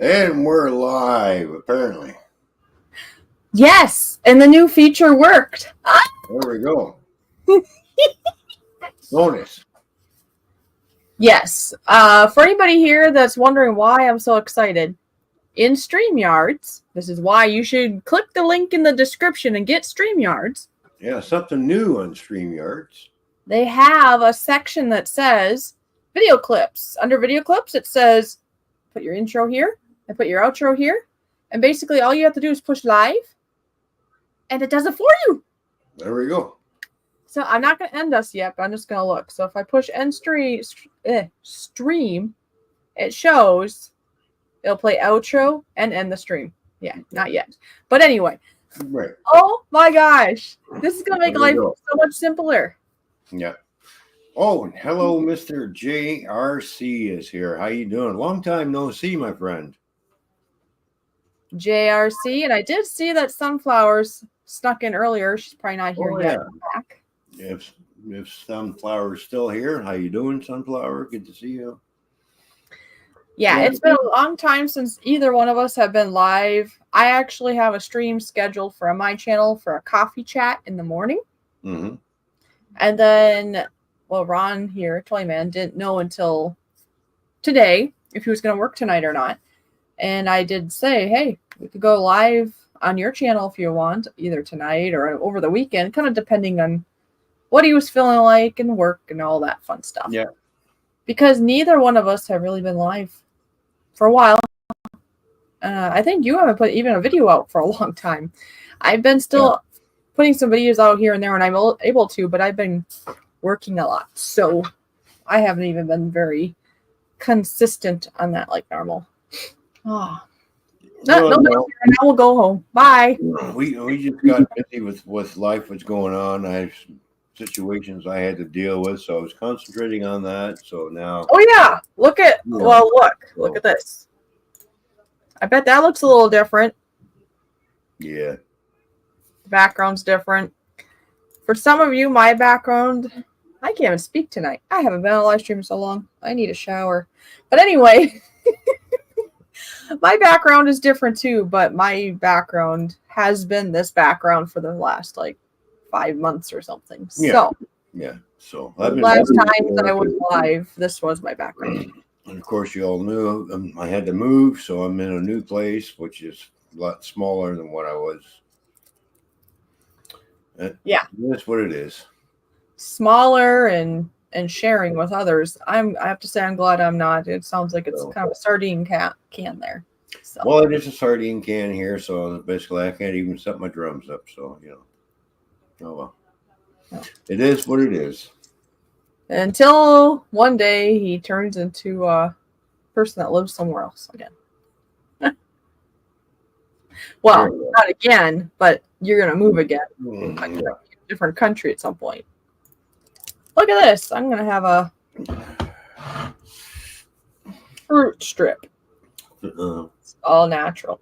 And we're live, apparently. Yes, and the new feature worked. There we go. Bonus. Yes. For anybody here that's wondering why I'm so excited, in StreamYards, this is why you should click the link in the description and get StreamYards. Yeah, something new on StreamYards. They have a section that says video clips. Under video clips, it says put your intro here and put your outro here. And basically all you have to do is push live and it does it for you. There we go. So I'm not going to end us yet, but I'm just going to look. So if I push end stream, it shows it'll play outro and end the stream. Yeah, not yet. But anyway. Right. Oh my gosh. This is going to make life so much simpler. Yeah. Oh, and hello, Mr. JRC is here. How you doing? Long time no see, my friend. JRC, and I did see that Sunflowers snuck in earlier. She's probably not here yet. Back. If Sunflower's still here, how you doing, Sunflower? Good to see you. Yeah, it's been a long time since either one of us have been live. I actually have a stream scheduled for my channel for a coffee chat in the morning. Mm-hmm. And then, well, Ron here, Toyman, didn't know until today if he was going to work tonight or not. And I did say, hey, we could go live on your channel if you want, either tonight or over the weekend, kind of depending on what he was feeling like and work and all that fun stuff. Yeah. Because neither one of us have really been live for a while. I think you haven't put even a video out for a long time. I've been still putting some videos out here and there when I'm able to, but I've been working a lot. So I haven't even been very consistent on that like normal. Oh. No, now we'll go home. Bye. We just got busy with life, what's going on. I have some situations I had to deal with, so I was concentrating on that. So now. Oh yeah, look at at this. I bet that looks a little different. Yeah. The background's different. For some of you, my background, I can't even speak tonight. I haven't been on a live stream so long. I need a shower. But anyway. My background is different too, but my background has been this background for the last 5 months or something. Yeah. So last time that I was live, this was my background. And of course, you all knew I had to move, so I'm in a new place, which is a lot smaller than what I was. Yeah, that's what it is. Smaller and sharing with others. I have to say I'm glad I'm not. It sounds like it's kind of a sardine can there. So. Well, it is a sardine can here, so basically I can't even set my drums up. So oh well, It is what it is. Until one day he turns into a person that lives somewhere else again. Well, not again, but you're gonna move again. Different country at some point. Look at this. I'm going to have a fruit strip. It's all natural.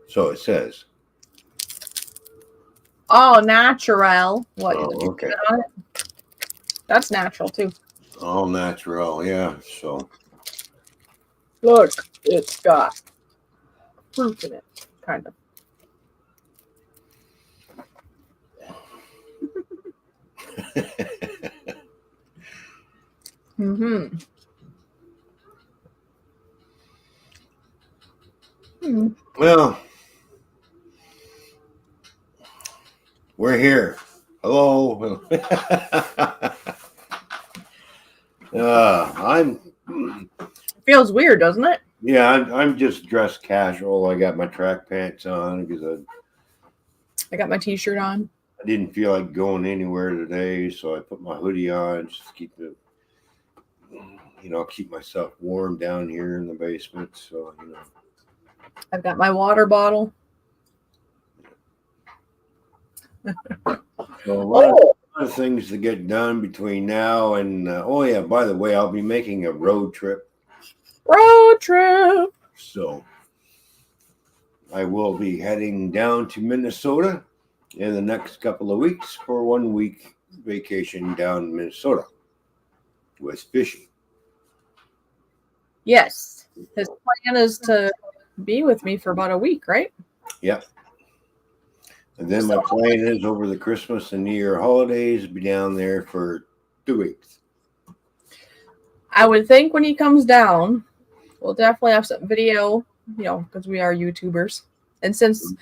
So it says. All natural. What? Okay. On it? That's natural too. All natural, yeah. So. Look, it's got fruit in it, kind of. Well, we're here. Hello. It feels weird, doesn't it? Yeah, I'm just dressed casual. I got my track pants on because I got my t-shirt on. I didn't feel like going anywhere today, so I put my hoodie on just to keep keep myself warm down here in the basement. So I've got my water bottle. So a lot of things to get done between now and by the way, I'll be making a road trip. So I will be heading down to Minnesota in the next couple of weeks for 1 week vacation down in Minnesota with fishing. Yes. his plan is to be with me for about a week, right? Yep. And then my plan is over the Christmas and New Year holidays to be down there for 2 weeks. I would think when he comes down, we'll definitely have some video, because we are YouTubers. And since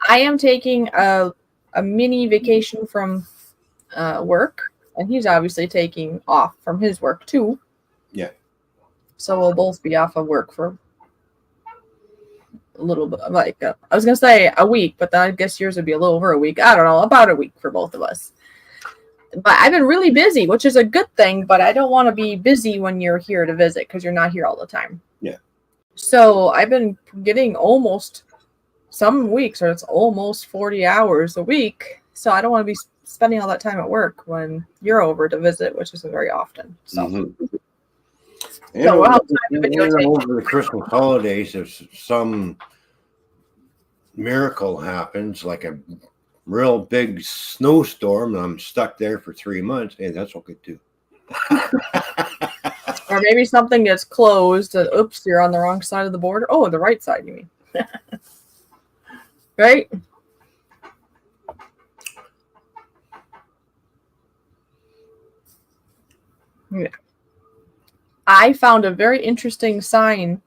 I am taking a mini vacation from work, and he's obviously taking off from his work too. Yeah. So we'll both be off of work for a little bit, I was going to say a week, but then I guess yours would be a little over a week. I don't know, about a week for both of us. But I've been really busy, which is a good thing, but I don't want to be busy when you're here to visit because you're not here all the time. Yeah. So I've been getting almost, some weeks, or it's almost 40 hours a week. So I don't want to be spending all that time at work when you're over to visit, which isn't very often. So, so we'll have time to videotape. Over the Christmas holidays, if some miracle happens, like a real big snowstorm, and I'm stuck there for 3 months, hey, that's okay too. Or maybe something gets closed. Oops, you're on the wrong side of the border. Oh, the right side, you mean? Right? Yeah. I found a very interesting sign.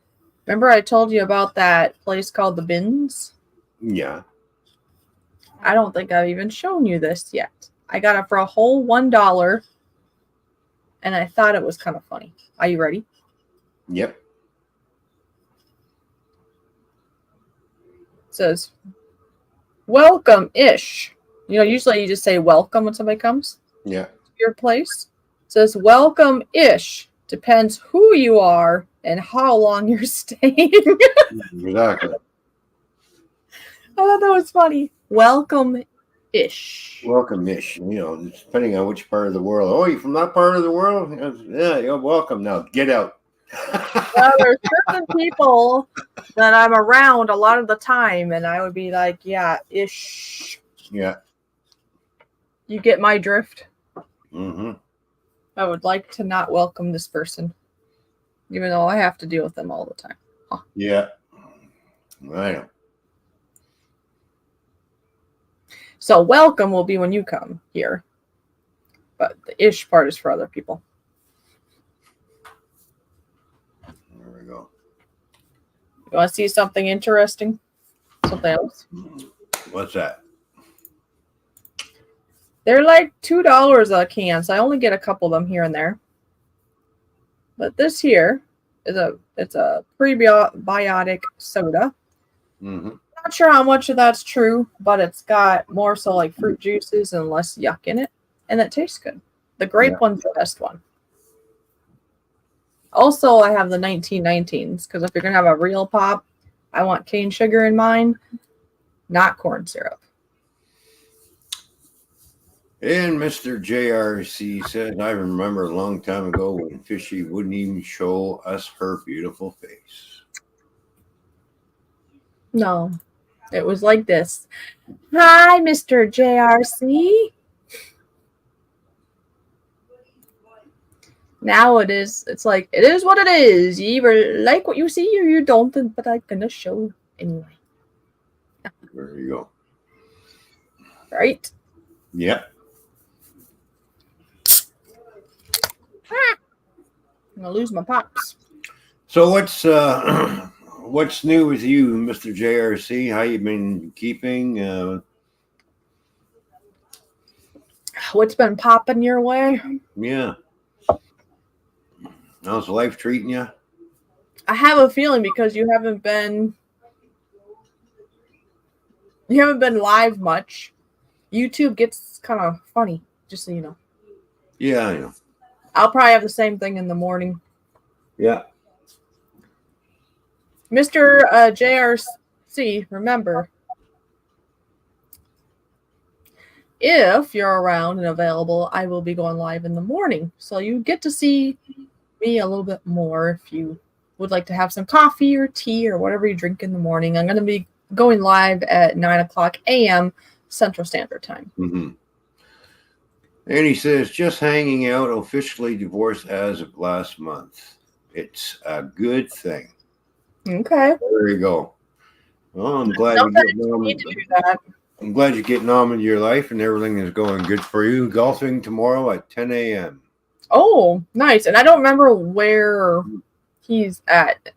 Remember I told you about that place called the Bins? Yeah. I don't think I've even shown you this yet. I got it for a whole $1, and I thought it was kind of funny. Are you ready? Yep. It says, welcome-ish. Usually you just say welcome when somebody comes. Yeah. To your place. It says welcome-ish. Depends who you are and how long you're staying. Exactly. I thought that was funny. Welcome-ish. Welcome-ish. Depending on which part of the world. Oh, you from that part of the world? Yeah, you're welcome. Now get out. Well, there's certain people that I'm around a lot of the time, and I would be like, yeah, ish. Yeah. You get my drift? Mm-hmm. I would like to not welcome this person, even though I have to deal with them all the time. Huh. Yeah. I know. So welcome will be when you come here. But the ish part is for other people. There we go. You want to see something interesting? Something else? What's that? They're like $2 a can, so I only get a couple of them here and there. But this here is it's a prebiotic soda. Mm-hmm. Not sure how much of that's true, but it's got more so like fruit juices and less yuck in it, and it tastes good. The grape one's the best one. Also, I have the 1919s because if you're gonna have a real pop, I want cane sugar in mine, not corn syrup. And Mr. JRC said, I remember a long time ago when Fishy wouldn't even show us her beautiful face. No, it was like this. Hi, Mr. JRC. Now it is. It's like, it is what it is. You either like what you see or you don't, but I'm going to show anyway. There you go. Right? Yep. I'm going to lose my pops. So what's new with you, Mr. JRC? How you been keeping? What's been popping your way? Yeah. How's life treating you? I have a feeling because you haven't been live much. YouTube gets kind of funny, just so you know. Yeah, I know. I'll probably have the same thing in the morning. Yeah. Mr. JRC, remember, if you're around and available, I will be going live in the morning. So you get to see me a little bit more if you would like to have some coffee or tea or whatever you drink in the morning. I'm going to be going live at 9:00 a.m. Central Standard Time. Mm-hmm. And he says, just hanging out, officially divorced as of last month. It's a good thing. Okay. There you go. Well, I'm glad you're Sometimes getting you on. need to do that. I'm glad you're getting on with your life and everything is going good for you. Golfing tomorrow at 10 a.m. Oh, nice. And I don't remember where he's at.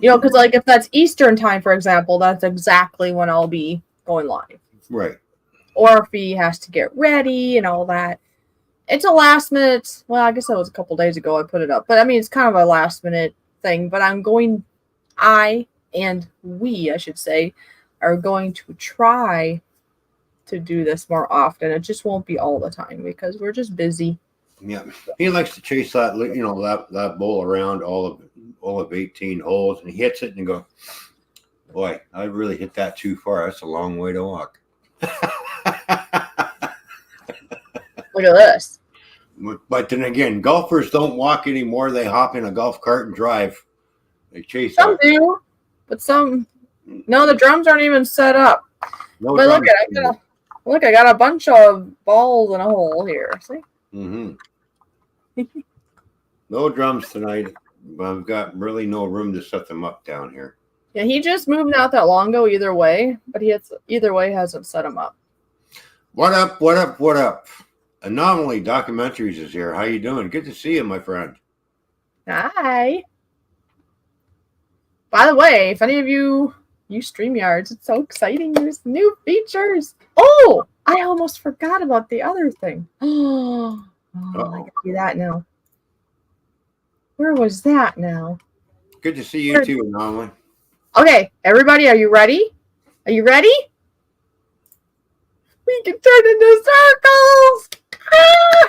You know, because like if that's Eastern time, for example, that's exactly when I'll be going live. Right. Or if he has to get ready and all that. It's a last minute. Well, I guess that was a couple days ago I put it up. But I mean, it's kind of a last minute thing. But I should say, are going to try to do this more often. It just won't be all the time because we're just busy. Yeah. He likes to chase that, that ball around all of 18 holes, and he hits it and go, boy, I really hit that too far. That's a long way to walk. Look at this. But then again, golfers don't walk anymore. They hop in a golf cart and drive. They chase Some out. do, but some no. The drums aren't even set up. No But drums. I got a bunch of balls in a hole here. See? Mm-hmm. No drums tonight. I've got really no room to set them up down here. Yeah, he just moved not that long ago. Either way, but hasn't set them up. What up? What up? What up? Anomaly Documentaries is here. How you doing? Good to see you, my friend. Hi. By the way, if any of you use StreamYards, it's so exciting. There's new features. Oh, I almost forgot about the other thing. Oh, I can see that now. Where was that now? Good to see you too, Anomaly. Okay, everybody, are you ready? Are you ready? We can turn into circles. Ah!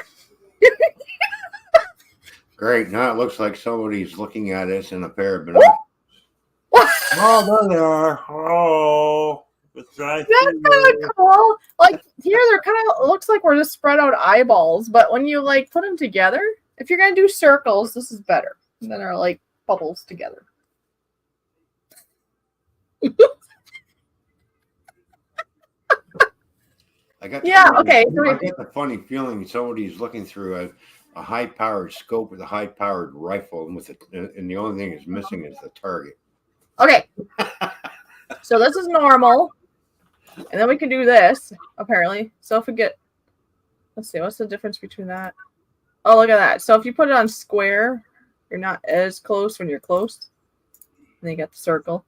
Great. Now it looks like somebody's looking at us in a pair of binoculars. Oh, there they are. Oh, that's kind of cool. Like here, they're kind of looks like we're just spread out eyeballs, but when you like put them together, if you're gonna do circles, this is better than our like bubbles together. I got the funny feeling somebody's looking through a high-powered scope with a high-powered rifle, and the only thing is missing is the target. Okay, so this is normal, and then we can do this apparently. So if we get, let's see, what's the difference between that? Oh, look at that. So if you put it on square, you're not as close when you're close. And then you got the circle.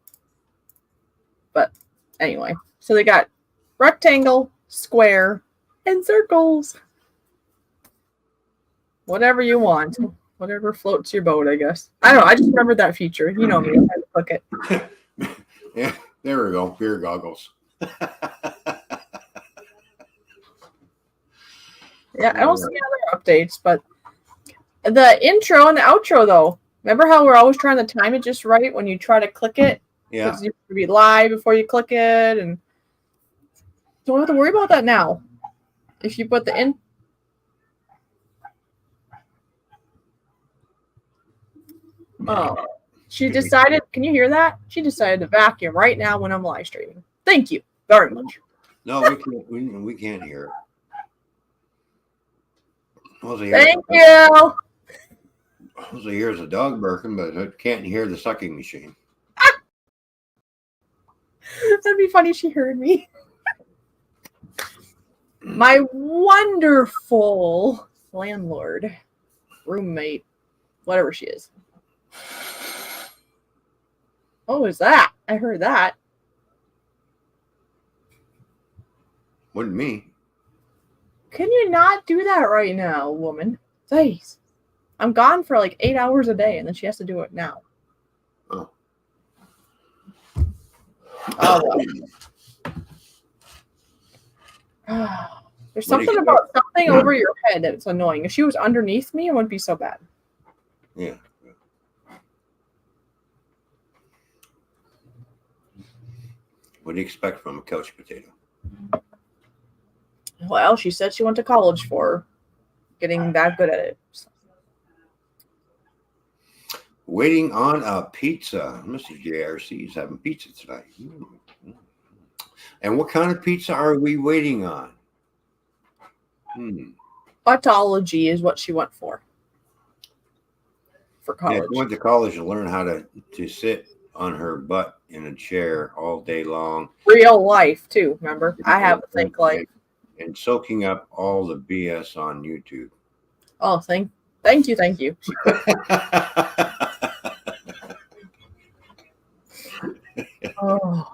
But anyway, so they got rectangle, square, and circles. Whatever you want. Whatever floats your boat, I guess. I don't know. I just remembered that feature. You know me. I had to click it. Yeah, there we go. Beer goggles. Yeah, I don't see other updates, but the intro and the outro, though. Remember how we're always trying to time it just right when you try to click it? Yeah. Because you have to be live before you click it, and don't have to worry about that now. If you put the in. Oh, she decided. Can you hear that? She decided to vacuum right now when I'm live streaming. Thank you very much. No, we can't. We can't hear it. Thank you. So here's a dog barking, but I can't hear the sucking machine. That'd be funny. She heard me. My wonderful landlord, roommate, whatever she is. Oh, is that? I heard that. Wasn't me. Can you not do that right now, woman? Jeez. I'm gone for like 8 hours a day, and then she has to do it now. Oh. Oh, well. There's something about something over your head that's annoying. If she was underneath me, it wouldn't be so bad. Yeah. What do you expect from a couch potato? Well, she said she went to college for getting that good at it. So. Waiting on a pizza. Mrs. JRC is having pizza tonight. And what kind of pizza are we waiting on? Autology is what she went for college. Yeah, she went to college to learn how to sit on her butt in a chair all day long. Real life too. Remember, I have a fake life. And soaking up all the BS on YouTube. Oh, thank you. She could. Oh.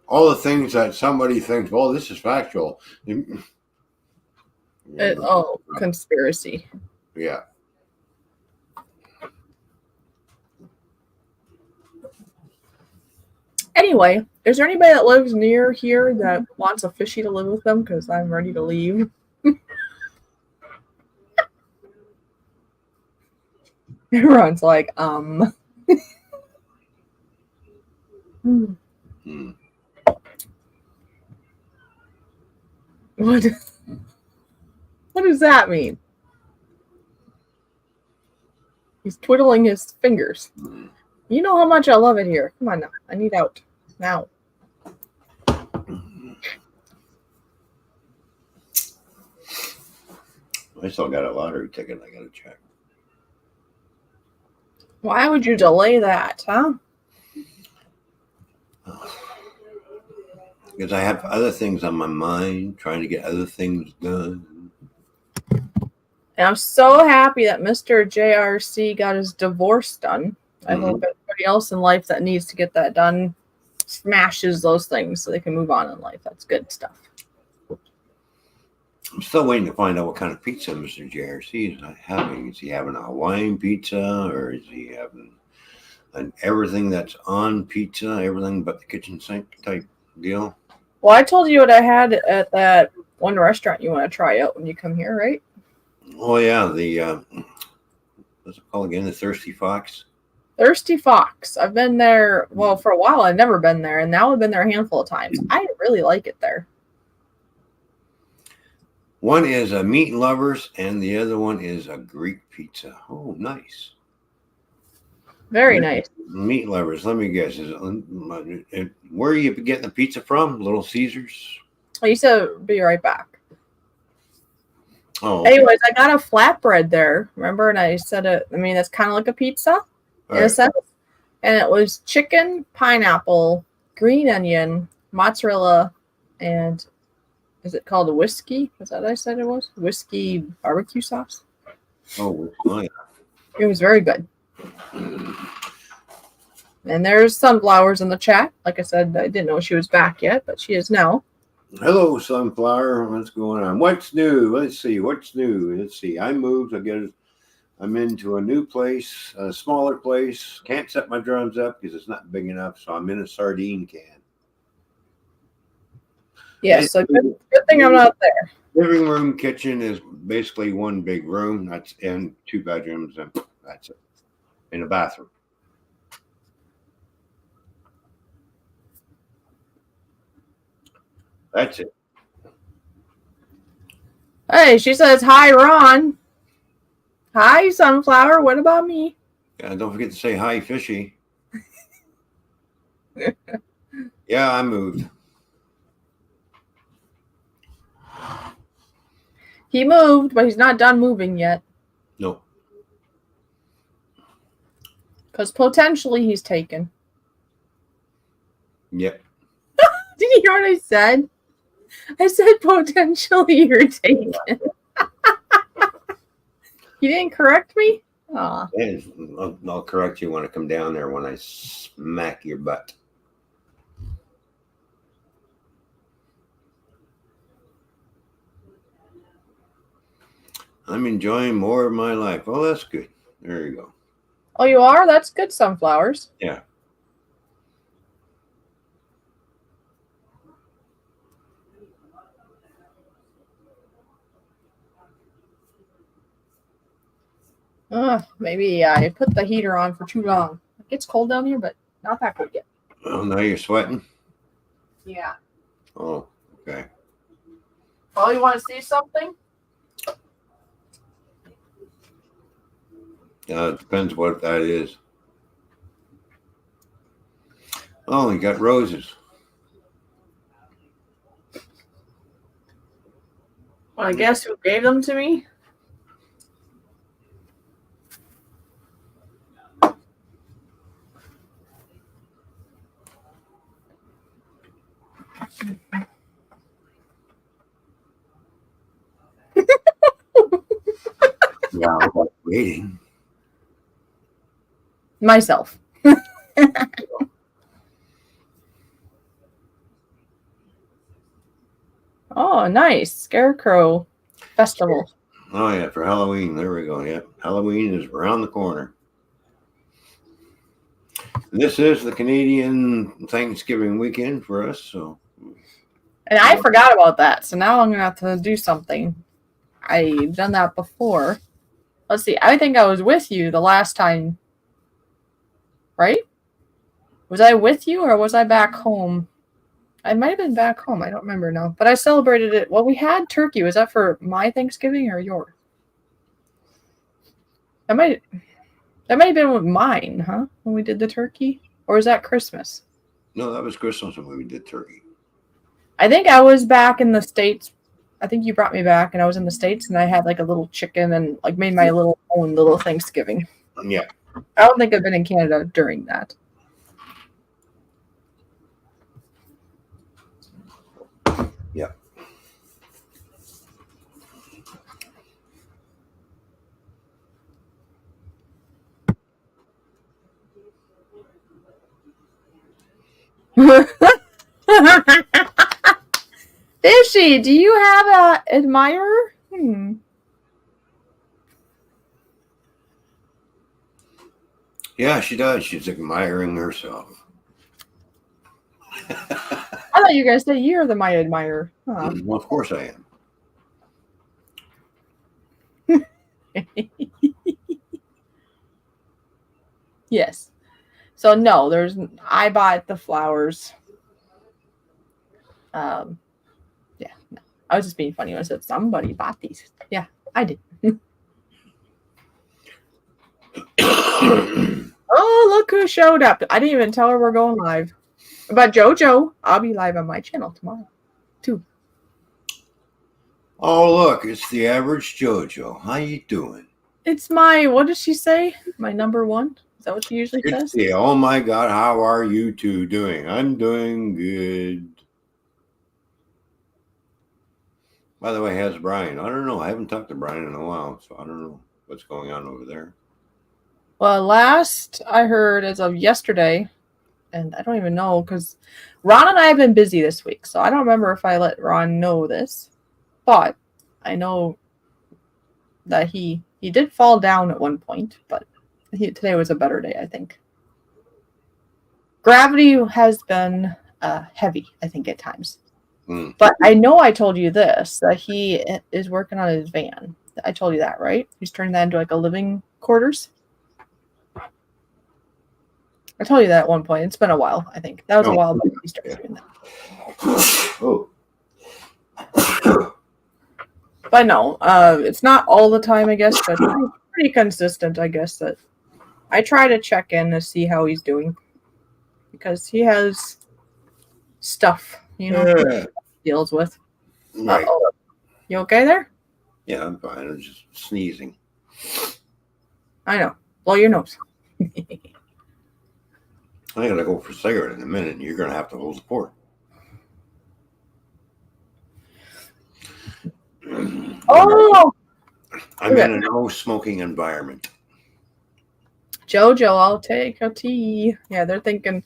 All the things that somebody thinks, well, this is factual. Conspiracy. Yeah. Anyway, is there anybody that lives near here that wants a fishy to live with them? Because I'm ready to leave. Everyone's like, Hmm. What does that mean? He's twiddling his fingers. You know how much I love it here. Come on now. I need out. Now. I still got a lottery ticket I got to check. Why would you delay that, huh? Because I have other things on my mind, trying to get other things done. And I'm so happy that Mr. JRC got his divorce done. I hope everybody else in life that needs to get that done smashes those things so they can move on in life. That's good stuff. I'm still waiting to find out what kind of pizza Mr. JRC is having. Is he having a Hawaiian pizza, or is he having everything that's on pizza, everything but the kitchen sink type deal? Well, I told you what I had at that one restaurant you want to try out when you come here, right? Oh, yeah. The, what's it called again? The Thirsty Fox? Thirsty Fox. I've been there, well, for a while. I've never been there, and now I've been there a handful of times. I really like it there. One is a meat lovers, and the other one is a Greek pizza. Oh, nice. Very nice. Meat lovers. Let me guess. Where are you getting the pizza from? Little Caesars? I used to be right back. Oh. Okay. Anyways, I got a flatbread there. Remember? And I said it. I mean, that's kind of like a pizza in a sense. And it was chicken, pineapple, green onion, mozzarella, and is it called a whiskey? Is that what I said it was? Whiskey barbecue sauce. Oh yeah. It was very good. And there's Sunflowers in the chat. Like I said, I didn't know she was back yet, but she is now. Hello, Sunflower. What's going on? What's new? Let's see. What's new? Let's see. I moved. I'm into a new place, a smaller place. Can't set my drums up because it's not big enough, so I'm in a sardine can. Yes, so good thing I'm not there. Living room, kitchen is basically one big room. That's in 2 bedrooms, and that's it. In a bathroom. That's it. Hey, she says, hi, Ron. Hi, Sunflower. What about me? Yeah, don't forget to say hi, Fishy. Yeah, I moved. He moved, but he's not done moving yet. No. Because potentially he's taken. Yep. Did you hear what I said? I said potentially you're taken. You didn't correct me? Aw. I'll correct you when I come down there when I smack your butt. I'm enjoying more of my life. Oh, that's good. There you go. Oh, you are? That's good, Sunflowers. Yeah. Maybe I put the heater on for too long. It gets cold down here, but not that cold yet. Oh, now you're sweating? Yeah. Oh, okay. Oh, you want to see something? It depends what that is. Oh, you got roses. Well, I guess who gave them to me? Yeah, I was waiting. Myself. Oh, nice. Scarecrow Festival. Oh, yeah, for Halloween. There we go. Yep. Halloween is around the corner. This is the Canadian Thanksgiving weekend for us. So, And I forgot about that. So now I'm going to have to do something. I've done that before. Let's see. I think I was with you the last time. Right? Was I with you or was I back home? I might have been back home. I don't remember now. But I celebrated it. Well, we had turkey. Was that for my Thanksgiving or yours? That might have been with mine, huh? When we did the turkey? Or was that Christmas? no, that was Christmas when we did turkey. I think I was back in the States. I think you brought me back and I was in the States and I had like a little chicken and like made my own little Thanksgiving. Yeah. I don't think I've been in Canada during that. Yeah. Fishy, do you have a admirer? Yeah, she does. She's admiring herself. I thought you guys said you're my admirer. Huh. Well, of course I am. Yes. So no, I bought the flowers. Yeah, no. I was just being funny when I said somebody bought these. Yeah, I did. Oh, look who showed up. I didn't even tell her we're going live. But JoJo, I'll be live on my channel tomorrow, too. Oh, look, it's the average JoJo. How you doing? It's what does she say? My number one? Is that what she usually says? Yeah, oh my God, how are you two doing? I'm doing good. By the way, how's Brian? I don't know. I haven't talked to Brian in a while, so I don't know what's going on over there. Well, last I heard as of yesterday, and I don't even know because Ron and I have been busy this week, so I don't remember if I let Ron know this, but I know that he did fall down at one point, but today was a better day, I think. Gravity has been heavy, I think, at times. But I know I told you this, that he is working on his van. I told you that, right? He's turning that into like a living quarters. I told you that at one point. It's been a while, I think. That was a while back he started doing that. Oh. But no, it's not all the time, I guess, but pretty consistent, I guess, that I try to check in to see how he's doing. Because he has stuff, he deals with. Right. You okay there? Yeah, I'm fine. I'm just sneezing. I know. Blow your nose. I gotta go for a cigarette in a minute, and you're gonna have to hold the fort. Oh! I'm in a no-smoking environment. JoJo, I'll take a tea. Yeah, they're thinking,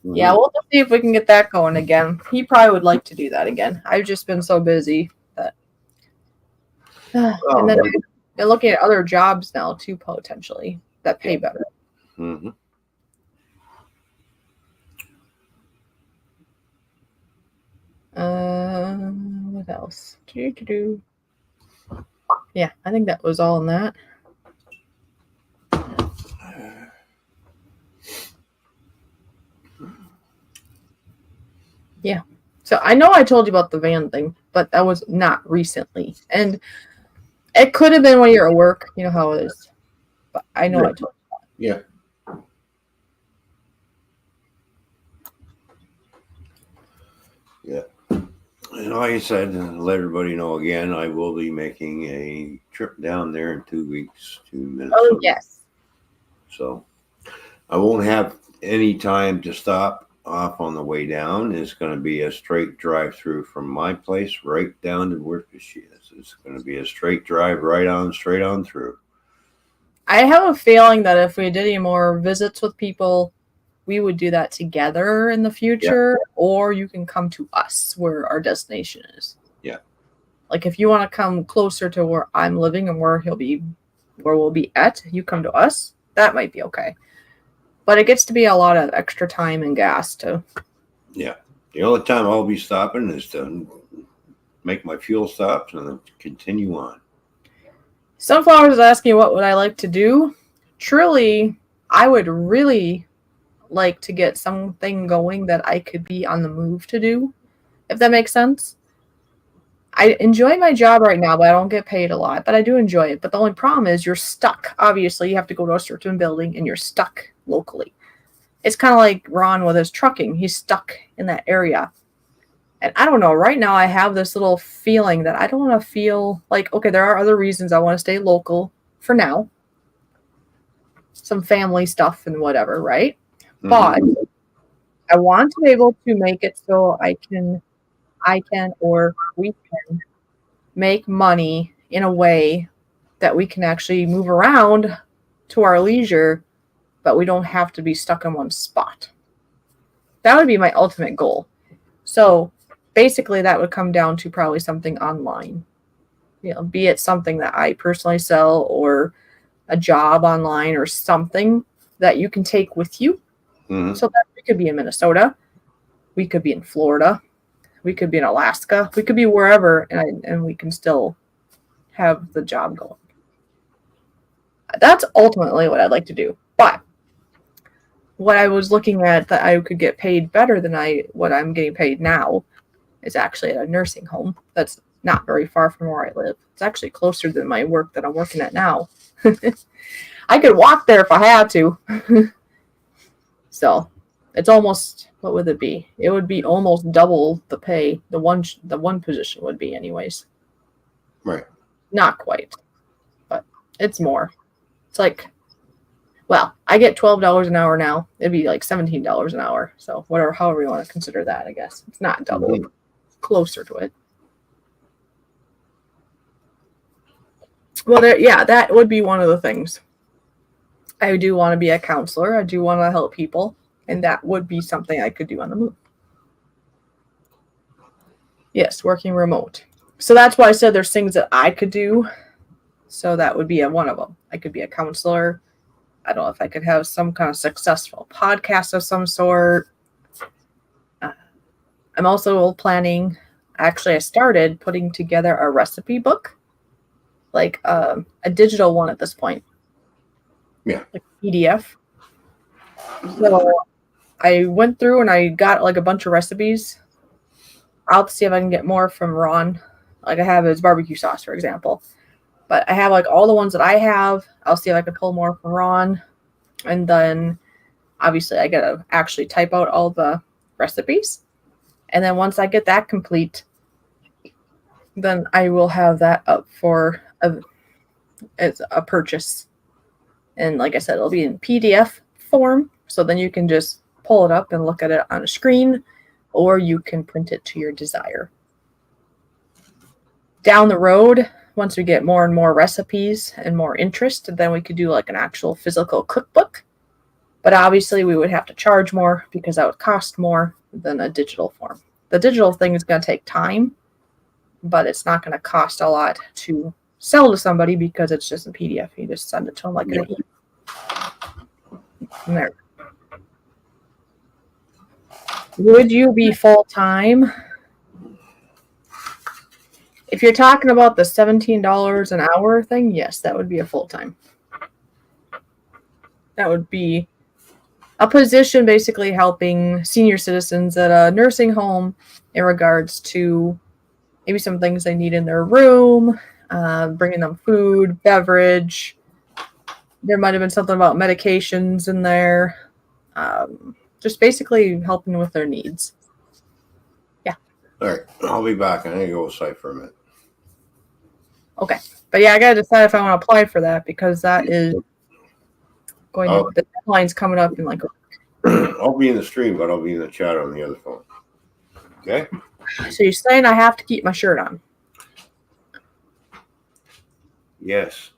yeah, we'll just see if we can get that going again. He probably would like to do that again. I've just been so busy that. And then they're looking at other jobs now, too, potentially, that pay better. Mm-hmm. What else? Yeah, I think that was all in that. Yeah. So I know I told you about the van thing, but that was not recently. And it could have been when you're at work. You know how it is. But I know I told you that. Yeah. And like I said, let everybody know again, I will be making a trip down there in 2 weeks to Minnesota. Oh, yes. So I won't have any time to stop off on the way down is going to be a straight drive through from my place right down to where she is. It's going to be a straight drive right on, straight on through. I have a feeling that if we did any more visits with people, we would do that together in the future, or you can come to us where our destination is. Yeah. Like if you want to come closer to where I'm living and where we'll be at, you come to us. That might be okay. But it gets to be a lot of extra time and gas too. Yeah. The only time I'll be stopping is to make my fuel stops and then continue on. Sunflowers is asking what would I like to do. Truly, I would really like to get something going that I could be on the move to do, if that makes sense. I enjoy my job right now, but I don't get paid a lot, but I do enjoy it. But the only problem is you're stuck. Obviously, you have to go to a certain building and you're stuck locally. It's kind of like Ron with his trucking. He's stuck in that area. And I don't know, right now I have this little feeling that I don't want to feel like, okay, there are other reasons I want to stay local for now. Some family stuff and whatever, right? Mm-hmm. But I want to be able to make it so I can or we can make money in a way that we can actually move around to our leisure, but we don't have to be stuck in one spot. That would be my ultimate goal. So basically that would come down to probably something online, be it something that I personally sell or a job online or something that you can take with you. Mm-hmm. So that we could be in Minnesota, we could be in Florida, we could be in Alaska, we could be wherever, and we can still have the job going. That's ultimately what I'd like to do. But what I was looking at that I could get paid better than what I'm getting paid now is actually at a nursing home that's not very far from where I live. It's actually closer than my work that I'm working at now. I could walk there if I had to. So it's almost, what would it be? It would be almost double the pay the one position would be anyways. Right. Not quite, but it's more. It's like, well, I get $12 an hour now. It'd be like $17 an hour. So however you want to consider that, I guess. It's not double. Mm-hmm. Closer to it. Well, that would be one of the things. I do want to be a counselor. I do want to help people. And that would be something I could do on the move. Yes, working remote. So that's why I said there's things that I could do. So that would be one of them. I could be a counselor. I don't know if I could have some kind of successful podcast of some sort. I'm also planning, actually I started putting together a recipe book. Like a digital one at this point. Yeah. Like PDF. So I went through and I got like a bunch of recipes. I'll see if I can get more from Ron. Like I have his barbecue sauce, for example. But I have like all the ones that I have. I'll see if I can pull more from Ron. And then obviously I got to actually type out all the recipes. And then once I get that complete, then I will have that up for as a purchase. And like I said, it'll be in PDF form. So then you can just pull it up and look at it on a screen, or you can print it to your desire. Down the road, once we get more and more recipes and more interest, then we could do like an actual physical cookbook. But obviously we would have to charge more because that would cost more than a digital form. The digital thing is going to take time, but it's not going to cost a lot to sell to somebody because it's just a PDF. You just send it to them like an email. There. Would you be full-time? If you're talking about the $17 an hour thing, yes, that would be a full-time. That would be a position basically helping senior citizens at a nursing home in regards to maybe some things they need in their room, bringing them food, beverage. There might have been something about medications in there. Just basically helping with their needs. Yeah. All right. I'll be back. I need to go outside for a minute. Okay. But yeah, I got to decide if I want to apply for that because that is going to, the deadline's coming up in like I'll be in the stream, but I'll be in the chat on the other phone. Okay? So you're saying I have to keep my shirt on? Yes.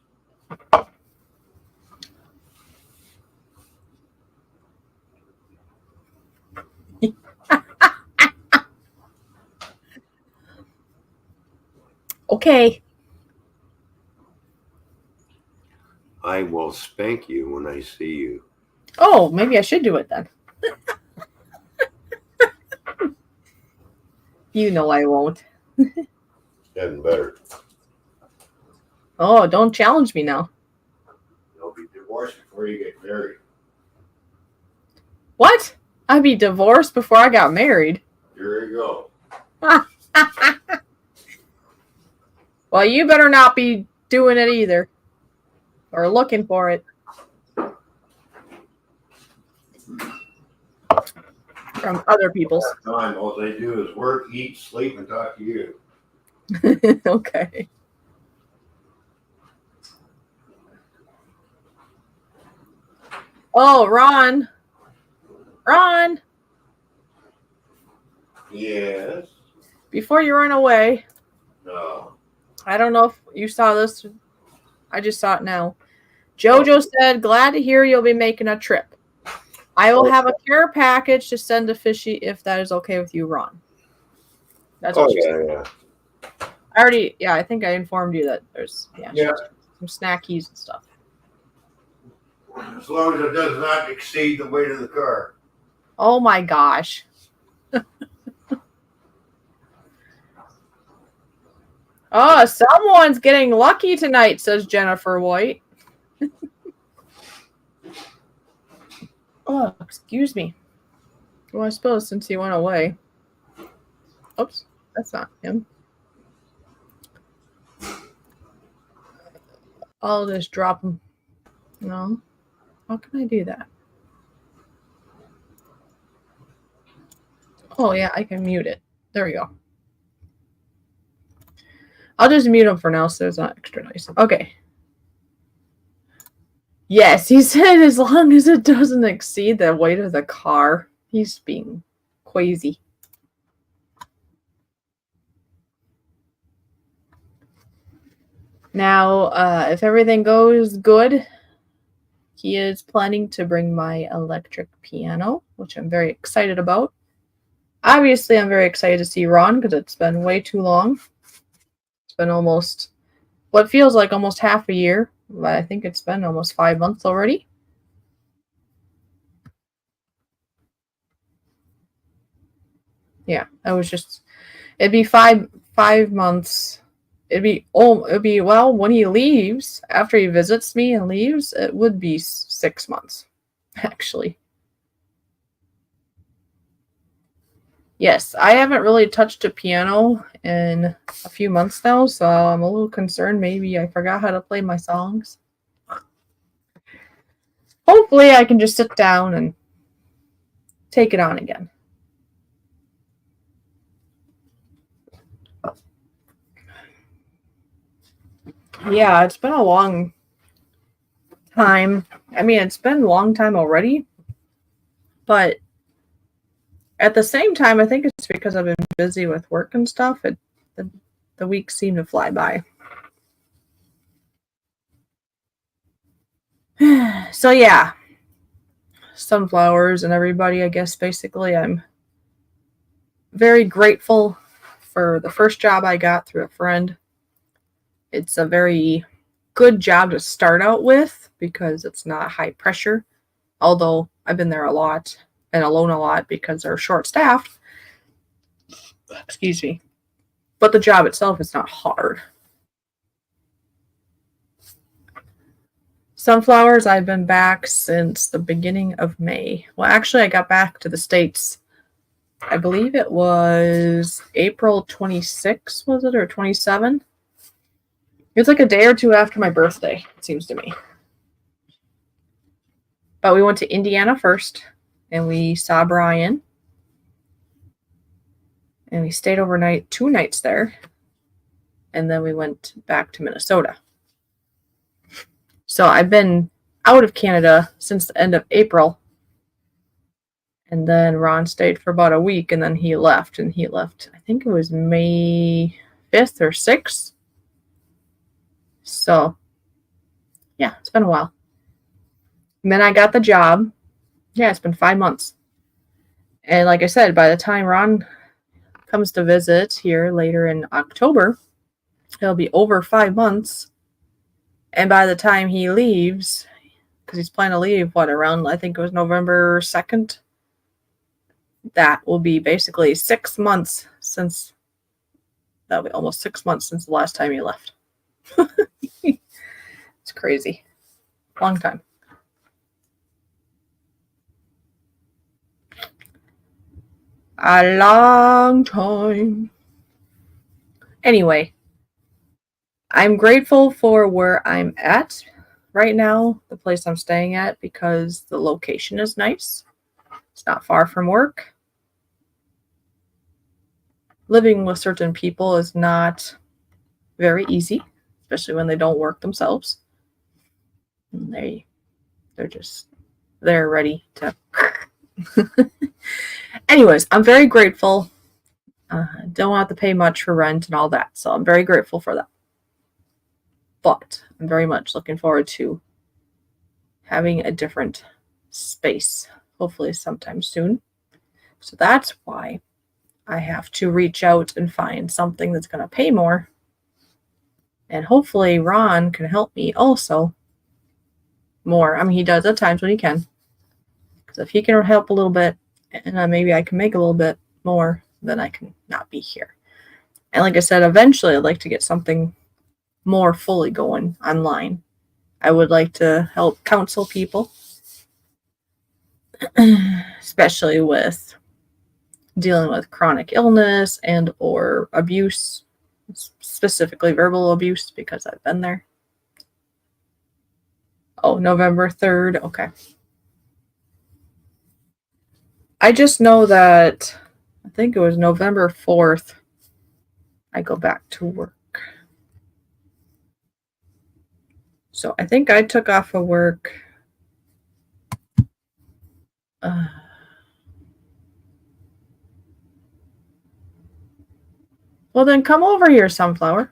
Okay. I will spank you when I see you. Oh, maybe I should do it then. You know I won't. Getting better. Oh, don't challenge me now. You'll be divorced before you get married. What? I'd be divorced before I got married. Here you go. Well, you better not be doing it either. Or looking for it. From other people's. Time, all they do is work, eat, sleep, and talk to you. Okay. Oh, Ron. Ron. Yes. Before you run away, No. I don't know if you saw this. I just saw it now. Jojo said, glad to hear you'll be making a trip. I will have a care package to send to Fishy if that is okay with you, Ron. That's what she said. Yeah. I think I informed you that there's some snackies and stuff. As long as it does not exceed the weight of the car. Oh my gosh. Oh, someone's getting lucky tonight, says Jennifer White. Oh, excuse me. Well, I suppose since he went away. Oops, that's not him. I'll just drop him. No. How can I do that? Oh, yeah, I can mute it. There we go. I'll just mute him for now so it's not extra nice. Okay. Yes, he said as long as it doesn't exceed the weight of the car. He's being crazy. Now, if everything goes good, he is planning to bring my electric piano, which I'm very excited about. Obviously, I'm very excited to see Ron because it's been way too long. It's been almost what feels like almost half a year, but I think it's been almost 5 months already. Yeah, it'd be five months. It'd be when he leaves, after he visits me and leaves, it would be 6 months, actually. Yes, I haven't really touched a piano in a few months now, so I'm a little concerned maybe I forgot how to play my songs. Hopefully I can just sit down and take it on again. Yeah, it's been a long time. I mean, it's been a long time already, but at the same time, I think it's because I've been busy with work and stuff. The weeks seem to fly by. So yeah, sunflowers and everybody, I guess basically I'm very grateful for the first job I got through a friend. It's a very good job to start out with because it's not high pressure, although I've been there a lot and alone a lot because they're short-staffed. Excuse me. But the job itself is not hard. Sunflowers, I've been back since the beginning of May. Well, actually, I got back to the States. I believe it was April 26, was it, or 27? It's like a day or two after my birthday, it seems to me. But we went to Indiana first, and we saw Brian. And we stayed overnight, 2 nights there. And then we went back to Minnesota. So I've been out of Canada since the end of April. And then Ron stayed for about a week, and then he left. And he left, I think it was May 5th or 6th. So, yeah, it's been a while. And then I got the job. Yeah, it's been 5 months. And like I said, by the time Ron comes to visit here later in October, it'll be over 5 months. And by the time he leaves, because he's planning to leave, around, I think it was November 2nd, that will be basically 6 months since, that'll be almost 6 months since the last time he left. It's crazy. Long time. A long time. Anyway, I'm grateful for where I'm at right now, the place I'm staying at, because the location is nice. It's not far from work. Living with certain people is not very easy, especially when they don't work themselves. And they're ready to. Anyways, I'm very grateful. Don't have to pay much for rent and all that, so I'm very grateful for that. But I'm very much looking forward to having a different space, hopefully sometime soon. So that's why I have to reach out and find something that's going to pay more. And hopefully Ron can help me also more. I mean, he does at times when he can. Because if he can help a little bit, and maybe I can make a little bit more, then I can not be here. And like I said, eventually I'd like to get something more fully going online. I would like to help counsel people, especially with dealing with chronic illness and or abuse, specifically verbal abuse, because I've been there. Oh, November 3rd. Okay. I just know that I think it was November 4th I go back to work. So I think I took off of work. Well, then come over here, Sunflower.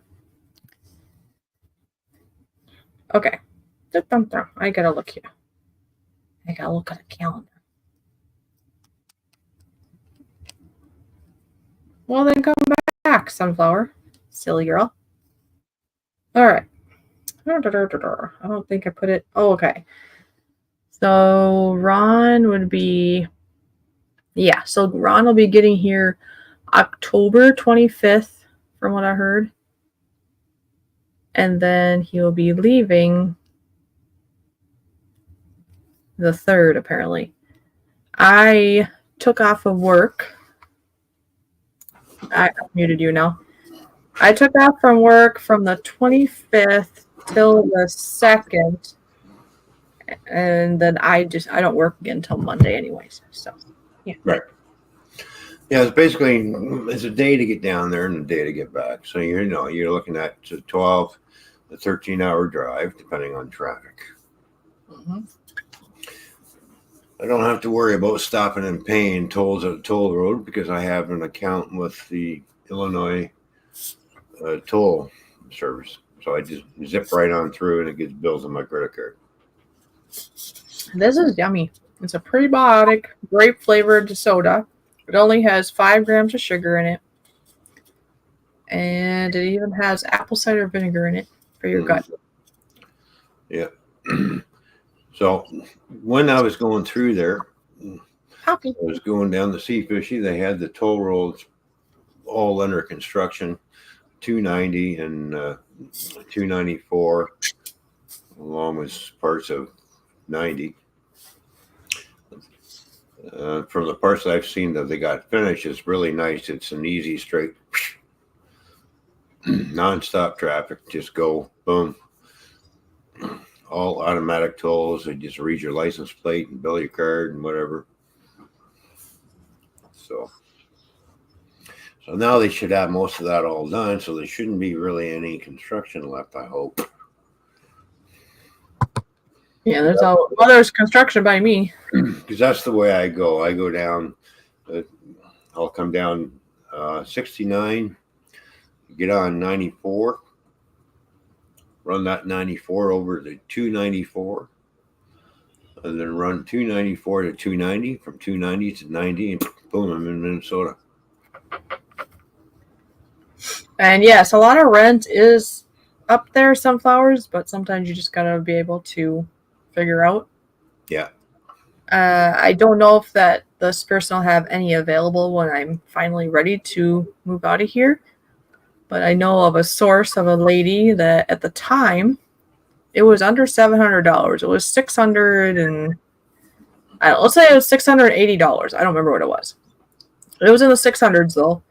Okay. I gotta look here. I gotta look at the calendar. Well, then come back, Sunflower. Silly girl. All right. I don't think I put it. Oh, okay. So Ron would be. Yeah, so Ron will be getting here October 25th, from what I heard. And then he will be leaving the 3rd, apparently. I took off of work. I muted you now. I took off from work from the 25th till the 2nd. And then I don't work again until Monday anyways. So, yeah. Right. Yeah, it's a day to get down there and a day to get back. So you're looking at a 12 to 13-hour drive, depending on traffic. Mm-hmm. I don't have to worry about stopping and paying tolls at the toll road because I have an account with the Illinois toll service. So I just zip right on through and it gets bills on my credit card. This is yummy. It's a prebiotic, grape flavored soda. It only has 5 grams of sugar in it. And it even has apple cider vinegar in it for your gut. Yeah. So when I was going through there, I was going down the Sea Fishy. They had the toll roads all under construction, 290 and 294, along with parts of 90. From the parts I've seen that they got finished, it's really nice. It's an easy, straight, non-stop traffic. Just go, boom. All automatic tolls. They just read your license plate and bill your card and whatever. So now they should have most of that all done. So there shouldn't be really any construction left, I hope. Yeah, there's construction by me. Because that's the way I go. I go down. I'll come down 69, get on 94, run that 94 over to 294, and then run 294 to 290, from 290 to 90, and boom, I'm in Minnesota. And yes, a lot of rent is up there, sunflowers, but sometimes you just gotta be able to figure out. Yeah. I don't know if this person will have any available when I'm finally ready to move out of here, but I know of a source of a lady that at the time it was under $700. It was 600 and let's say it was $680. I don't remember what it was. It was in the 600s though,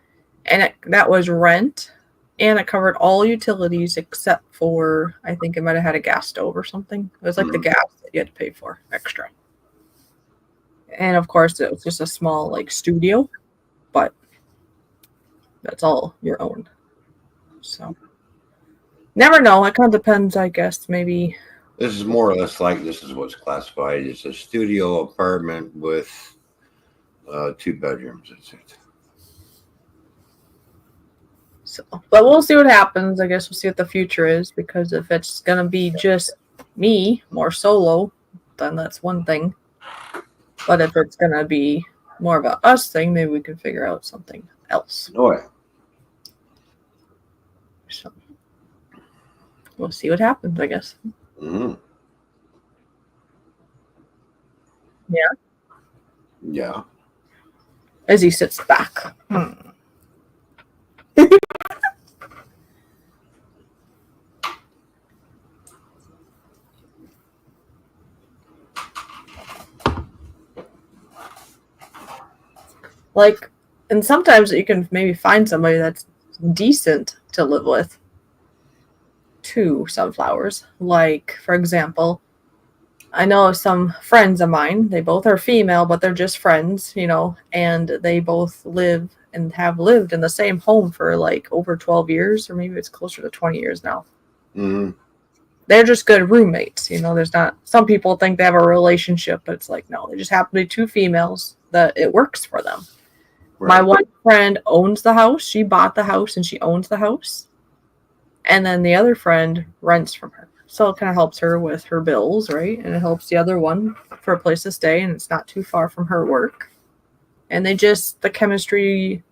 and that was rent, and it covered all utilities except for I think it might have had a gas stove or something. It was like the gas that you had to pay for extra. And of course, it was just a small like studio, but that's all your own. So, never know. It kind of depends, I guess. Maybe this is more or less like this is what's classified as a studio apartment with 2 bedrooms. That's it. So, but we'll see what happens. I guess we'll see what the future is, because if it's gonna be just me, more solo, then that's one thing. But if it's gonna be more of a us thing, maybe we can figure out something else. Oh yeah. So we'll see what happens, I guess. Mm-hmm. Yeah. Yeah. As he sits back. Like, and sometimes you can maybe find somebody that's decent to live with. 2 sunflowers. Like, for example, I know some friends of mine, they both are female, but they're just friends, and they both live and have lived in the same home for like over 12 years, or maybe it's closer to 20 years now. Mm-hmm. They're just good roommates. There's not, some people think they have a relationship, but it's like, no, they just happen to be 2 females that it works for them. Right. My one friend owns the house. She bought the house and she owns the house. And then the other friend rents from her. So it kind of helps her with her bills, right? And it helps the other one for a place to stay, and it's not too far from her work. And the chemistry,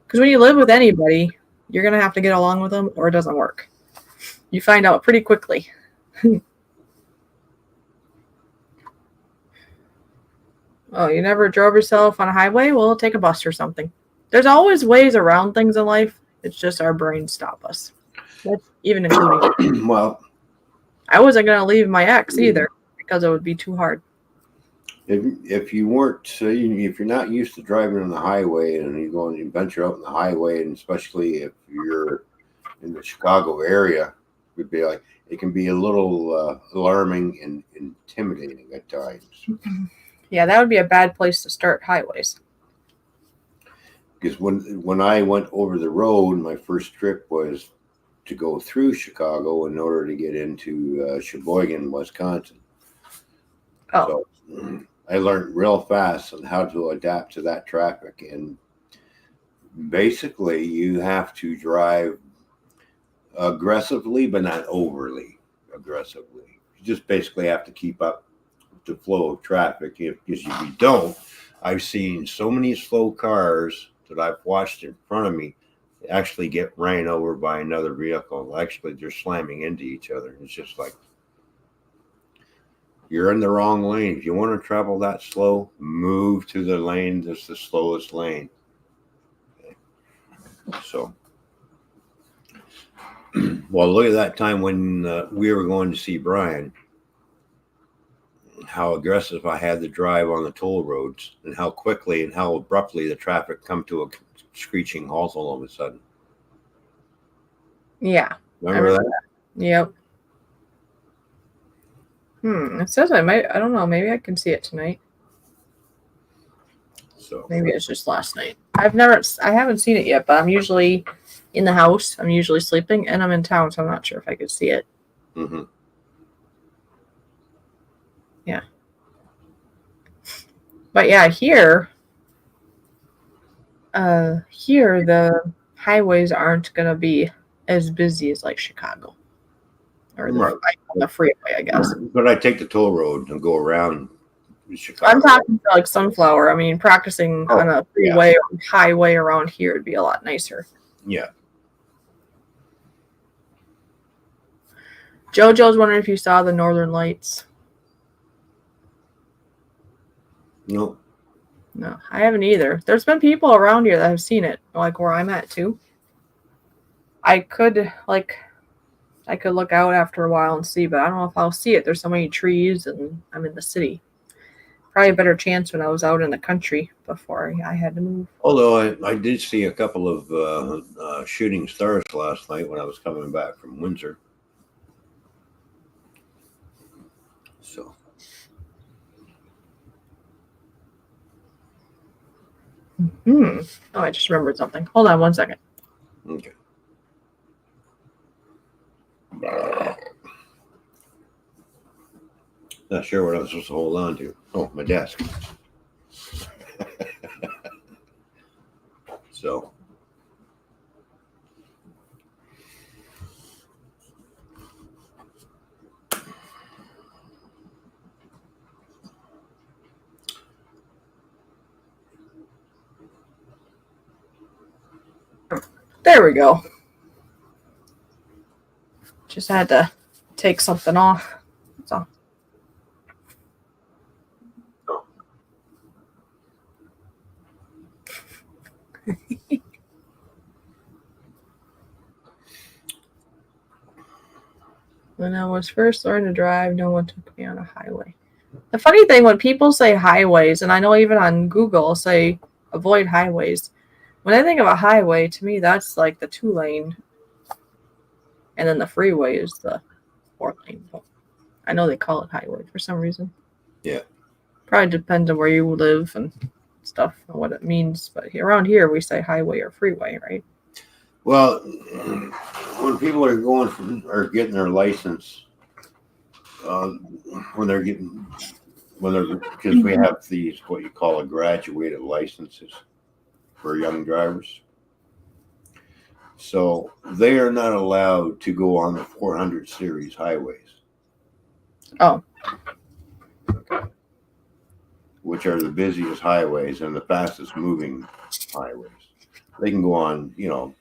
because when you live with anybody, you're going to have to get along with them or it doesn't work. You find out pretty quickly. Oh, you never drove yourself on a highway? Well, take a bus or something. There's always ways around things in life. It's just our brains stop us. That's even including. Well, I wasn't going to leave my ex either because it would be too hard. If you weren't, if you're not used to driving on the highway and you go and you venture out on the highway, and especially if you're in the Chicago area, it can be a little alarming and intimidating at times. Yeah, that would be a bad place to start highways. Because when I went over the road, my first trip was to go through Chicago in order to get into Sheboygan, Wisconsin. Oh. So I learned real fast on how to adapt to that traffic. And basically, you have to drive aggressively, but not overly aggressively. You just basically have to keep up the flow of traffic. Because if you don't, I've seen so many slow cars that I've watched in front of me actually get ran over by another vehicle. Actually, they're slamming into each other. It's just like, you're in the wrong lane. If you want to travel that slow, move to the lane that's the slowest lane. Okay. So, well, look at that time when we were going to see Brian, how aggressive I had to drive on the toll roads, and how quickly and how abruptly the traffic come to a screeching halt all of a sudden. Yeah. Remember that? Yep. It says I don't know, maybe I can see it tonight. So maybe it's just last night. I haven't seen it yet, but I'm usually in the house. I'm usually sleeping, and I'm in town, so I'm not sure if I could see it. Mm-hmm. Yeah. But yeah, here the highways aren't gonna be as busy as like Chicago or Right. the freeway, I guess. But I take the toll road and go around Chicago. I'm talking for like Sunflower. I mean, practicing on a freeway or highway around here would be a lot nicer. Yeah. JoJo's wondering if you saw the Northern Lights. No. No, I haven't either. There's been people around here that have seen it, like where I'm at too. I could look out after a while and see, but I don't know if I'll see it. There's so many trees and I'm in the city. Probably a better chance when I was out in the country before I had to move. Although I did see a couple of shooting stars last night when I was coming back from Windsor. So. Oh, I just remembered something. Hold on 1 second. Okay. Not sure what I was supposed to hold on to. Oh, my desk. So. There we go. Just had to take something off. That's all. Oh. When I was first learning to drive, no one took me on a highway. The funny thing, when people say highways, and I know even on Google say avoid highways, when I think of a highway, to me that's like the 2-lane, and then the freeway is the 4-lane. I know they call it highway for some reason. Yeah. Probably depends on where you live and stuff and what it means. But around here, we say highway or freeway, right? Well, when people are getting their license, because we have these what you call a graduated licenses for young drivers, so they are not allowed to go on the 400 series highways. Oh. Which are the busiest highways and the fastest moving highways. They can go on,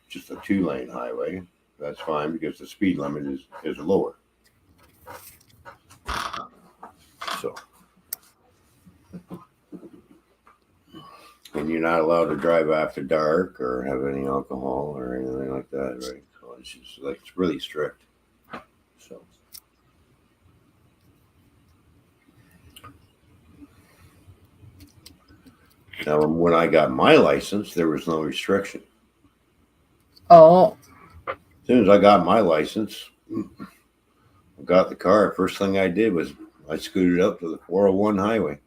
just a 2-lane highway. That's fine because the speed limit is lower. So, and you're not allowed to drive after dark or have any alcohol or anything like that, right? So it's just it's really strict. So. Now, when I got my license, there was no restriction. Oh. As soon as I got my license, I got the car. First thing I did was I scooted up to the 401 highway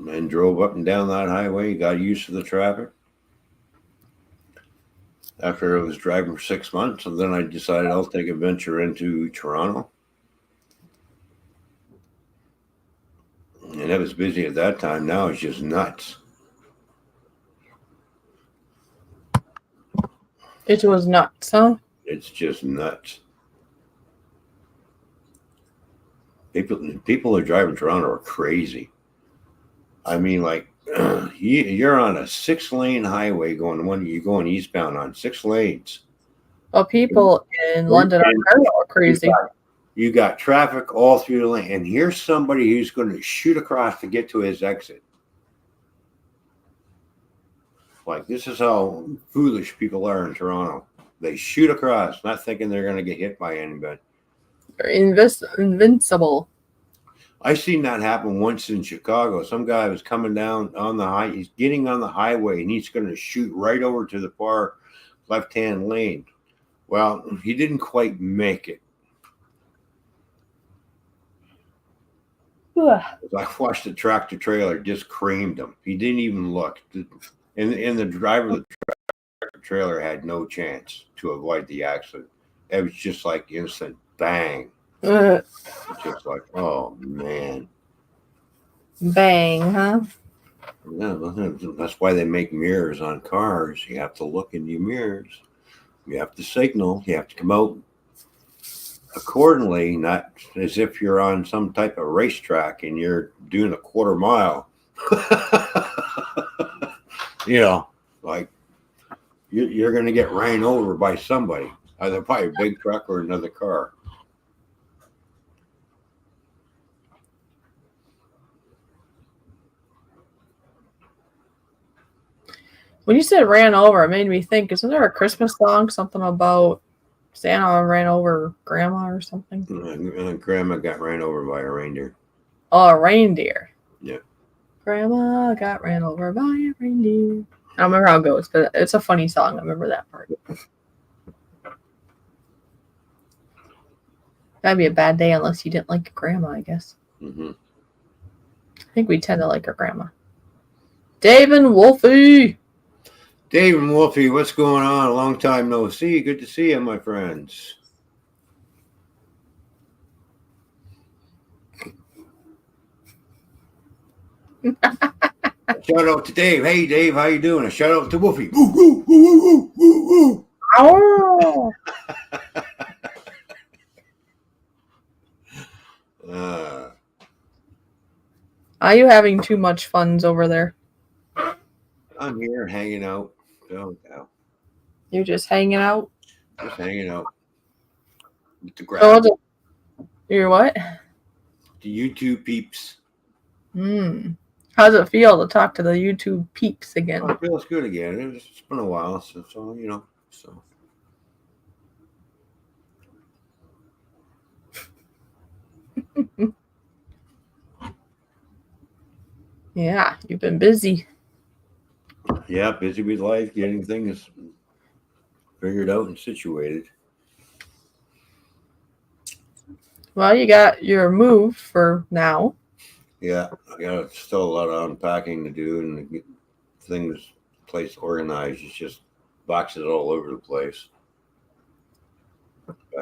and drove up and down that highway. Got used to the traffic. After I was driving for 6 months, and then I decided I'll take a venture into Toronto. And it was busy at that time. Now it's just nuts. It was nuts, huh? It's just nuts. People who drive in Toronto are crazy. I mean, you're on a 6-lane highway you're going eastbound on 6 lanes. Well, people in London, Ontario are crazy. You got traffic all through the lane, and here's somebody who's going to shoot across to get to his exit. This is how foolish people are in Toronto. They shoot across, not thinking they're going to get hit by anybody. They're invincible. I seen that happen once in Chicago. Some guy was coming down on he's getting on the highway, and he's going to shoot right over to the far left-hand lane. Well, he didn't quite make it. I watched the tractor trailer just creamed him. He didn't even look. And the driver of the tractor trailer had no chance to avoid the accident. It was just like instant bang. Just like, oh man. Bang, huh? Yeah, that's why they make mirrors on cars. You have to look in your mirrors. You have to signal. You have to come out accordingly, not as if you're on some type of racetrack and you're doing a quarter mile. You know, like you're going to get ran over by somebody, either by a big truck or another car. When you said ran over, it made me think, isn't there a Christmas song, something about Santa ran over grandma or something? Grandma got ran over by a reindeer. Oh, a reindeer. Yeah. Grandma got ran over by a reindeer. I don't remember how it goes, but it's a funny song. I remember that part. That'd be a bad day unless you didn't like your grandma, I guess. Mm-hmm. I think we tend to like our grandma. Dave and Wolfie. Dave and Wolfie, what's going on? A long time no see. Good to see you, my friends. Shout out to Dave. Hey, Dave, how you doing? A shout out to Wolfie. Woo, woo, woo, woo, woo, woo. Oh. Are you having too much funds over there? I'm here hanging out. Oh, no. You're just hanging out? Just hanging out. With the crowd. You're what? The YouTube peeps. How's it feel to talk to the YouTube peeps again? Oh, it feels good again. It's been a while, so you know. So. Yeah, you've been busy. Yeah, busy with life, getting things figured out and situated. Well, you got your move for now. Yeah, I got still a lot of unpacking to do and get things place organized. It's just boxes all over the place.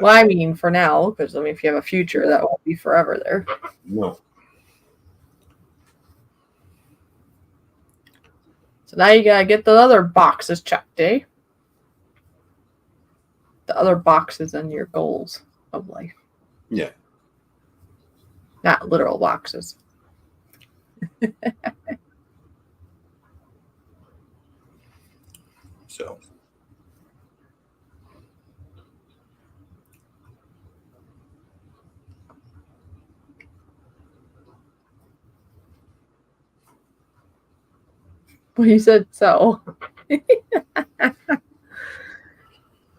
Well, I mean, for now, because I mean, if you have a future, that won't be forever there. No. So now you gotta get the other boxes checked, eh? The other boxes and your goals of life. Yeah. Not literal boxes. So. Well, you said so.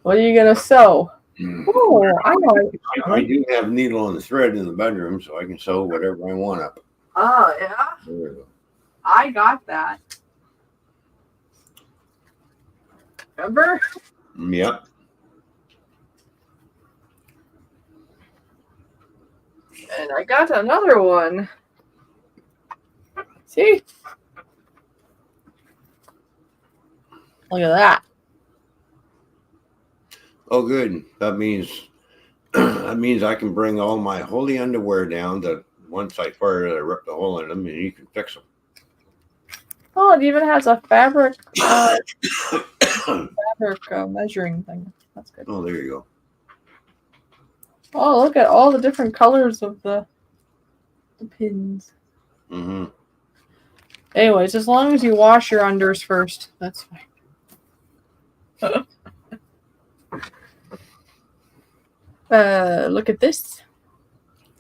What are you gonna sew? Oh, I know. I do have needle on the thread in the bedroom, so I can sew whatever I want up. Oh, yeah? There we go. I got that. Remember? Yep. And I got another one. See? Look at that. Oh, good. That means I can bring all my holy underwear down to one side part I rip the hole in them, and you can fix them. Oh, it even has a fabric measuring thing. That's good. Oh, there you go. Oh, look at all the different colors of the pins. Mm-hmm. Anyways, as long as you wash your unders first, that's fine. Look at this.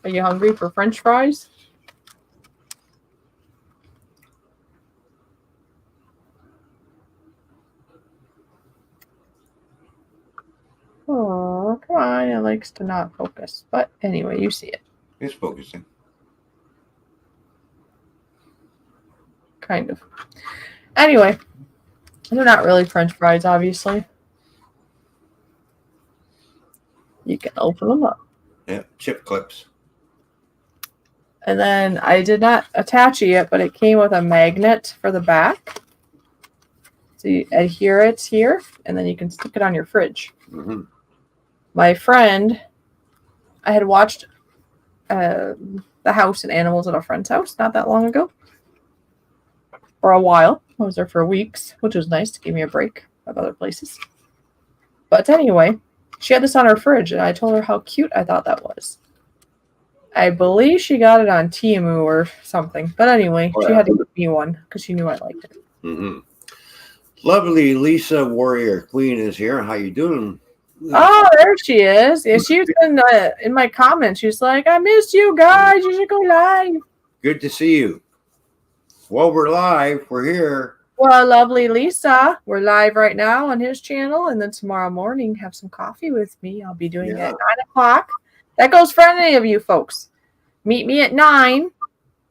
Are you hungry for French fries? Oh, come on. It likes to not focus. But anyway, you see it. It's focusing. Kind of. Anyway, they're not really French fries, obviously. You can open them up. Yeah, chip clips. And then I did not attach it yet, but it came with a magnet for the back. So you adhere it here, and then you can stick it on your fridge. Mm-hmm. My friend, I had watched The House and Animals at a friend's house not that long ago. For a while. I was there for weeks, which was nice to give me a break of other places. But anyway, she had this on her fridge, and I told her how cute I thought that was. I believe she got it on Temu or something. But anyway, she had to give me one because she knew I liked it. Mm-hmm. Lovely Lisa Warrior Queen is here. How you doing? Oh, there she is. Yeah, she's been in my comments. She's like, I missed you guys. You should go live. Good to see you. Well, we're live. We're here. Well, lovely Lisa. We're live right now on his channel. And then tomorrow morning, have some coffee with me. I'll be doing it at 9 o'clock. That goes for any of you folks. Meet me at 9.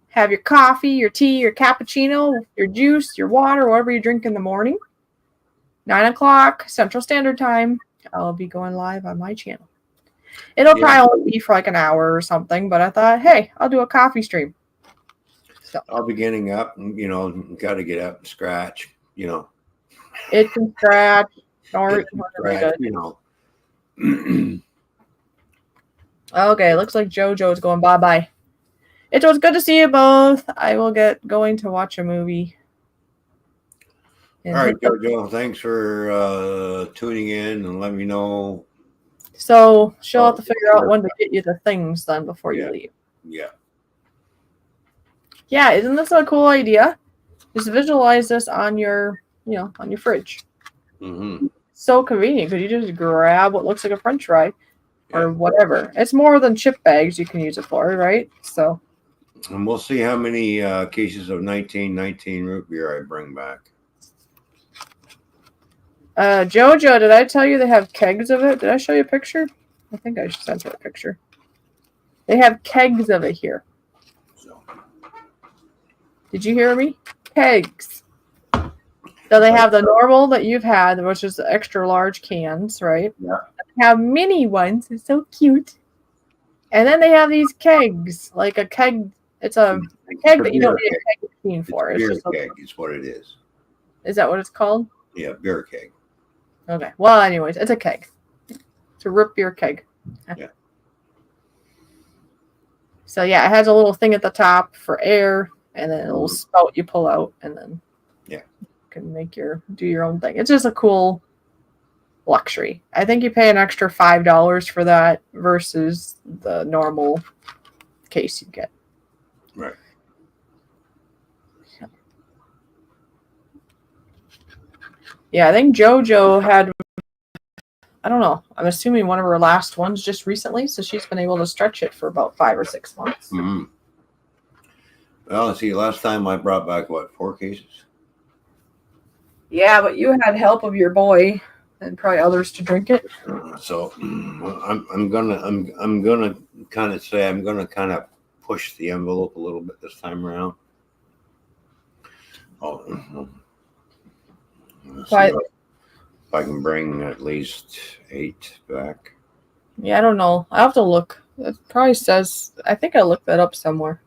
Have your coffee, your tea, your cappuccino, your juice, your water, whatever you drink in the morning. 9 o'clock Central Standard Time. I'll be going live on my channel. It'll probably only be for like an hour or something, but I thought, hey, I'll do a coffee stream. So I'll be getting up and, got to get up and scratch, It can scratch, or scratch, Okay, looks like JoJo's going bye-bye. It was good to see you both. I will get going to watch a movie. All right, JoJo, thanks for tuning in and let me know. So she'll have to figure out when to get you the things then before you leave. Yeah. Yeah, isn't this a cool idea? Just visualize this on your, on your fridge. Mm-hmm. So convenient because you just grab what looks like a French fry or whatever. It's more than chip bags you can use it for, right? So. And we'll see how many cases of 1919 root beer I bring back. JoJo, did I tell you they have kegs of it? Did I show you a picture? I think I sent you a picture. They have kegs of it here. Did you hear me? Kegs. So they have the normal that you've had, which is the extra large cans, right? Yeah. They have mini ones. It's so cute. And then they have these kegs, like a keg. It's a keg that you don't need a keg machine for. It's beer keg is what it is. Is that what it's called? Yeah, beer keg. Okay. Well, anyways, it's a keg. It's a root beer keg. Yeah. So yeah, it has a little thing at the top for air, and then a little spout you pull out, and then you can do your own thing. It's just a cool luxury. I think you pay an extra $5 for that versus the normal case you get. Right. Yeah, I think JoJo had, I don't know, I'm assuming one of her last ones just recently, so she's been able to stretch it for about 5 or 6 months. Mm-hmm. Well, let's see, last time I brought back, 4 cases? Yeah, but you had help of your boy and probably others to drink it. So I'm gonna kind of say I'm gonna kind of push the envelope a little bit this time around. Let's see if I can bring at least 8 back. Yeah, I don't know. I have to look. It probably says, I think I looked that up somewhere.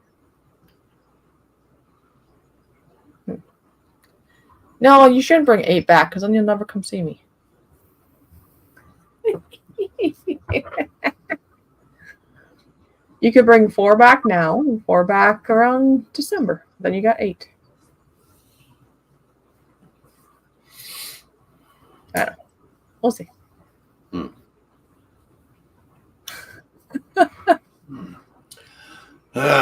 No, you shouldn't bring 8 back because then you'll never come see me. You could bring 4 back now and 4 back around December. Then you got 8. I don't know. We'll see.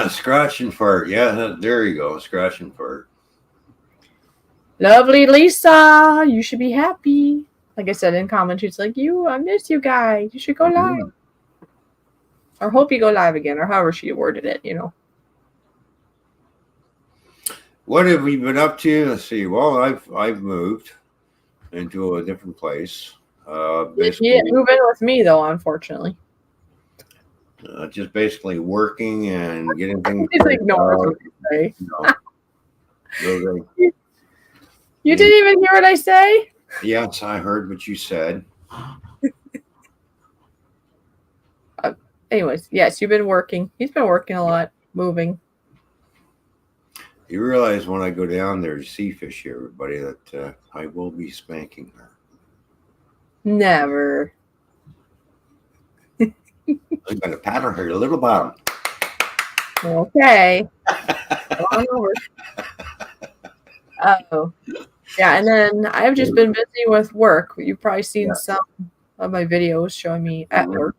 Scratch and fart. Yeah, there you go. Scratch and fart. Lovely Lisa, you should be happy. Like I said in comments, she's like, I miss you guys. You should go live. Or hope you go live again, or however she worded it, What have we been up to? Let's see. Well, I've moved into a different place. You didn't move in with me though, unfortunately. Just basically working and getting things. Just ignore what I say. You didn't even hear what I say? Yes, I heard what you said. Anyways, yes, you've been working. He's been working a lot, moving. You realize when I go down there to see Fishy, everybody, that I will be spanking her. Never. I'm going to pat her little bottom. Okay. Come on over. Oh, yeah. And then I've just been busy with work. You've probably seen some of my videos showing me at work.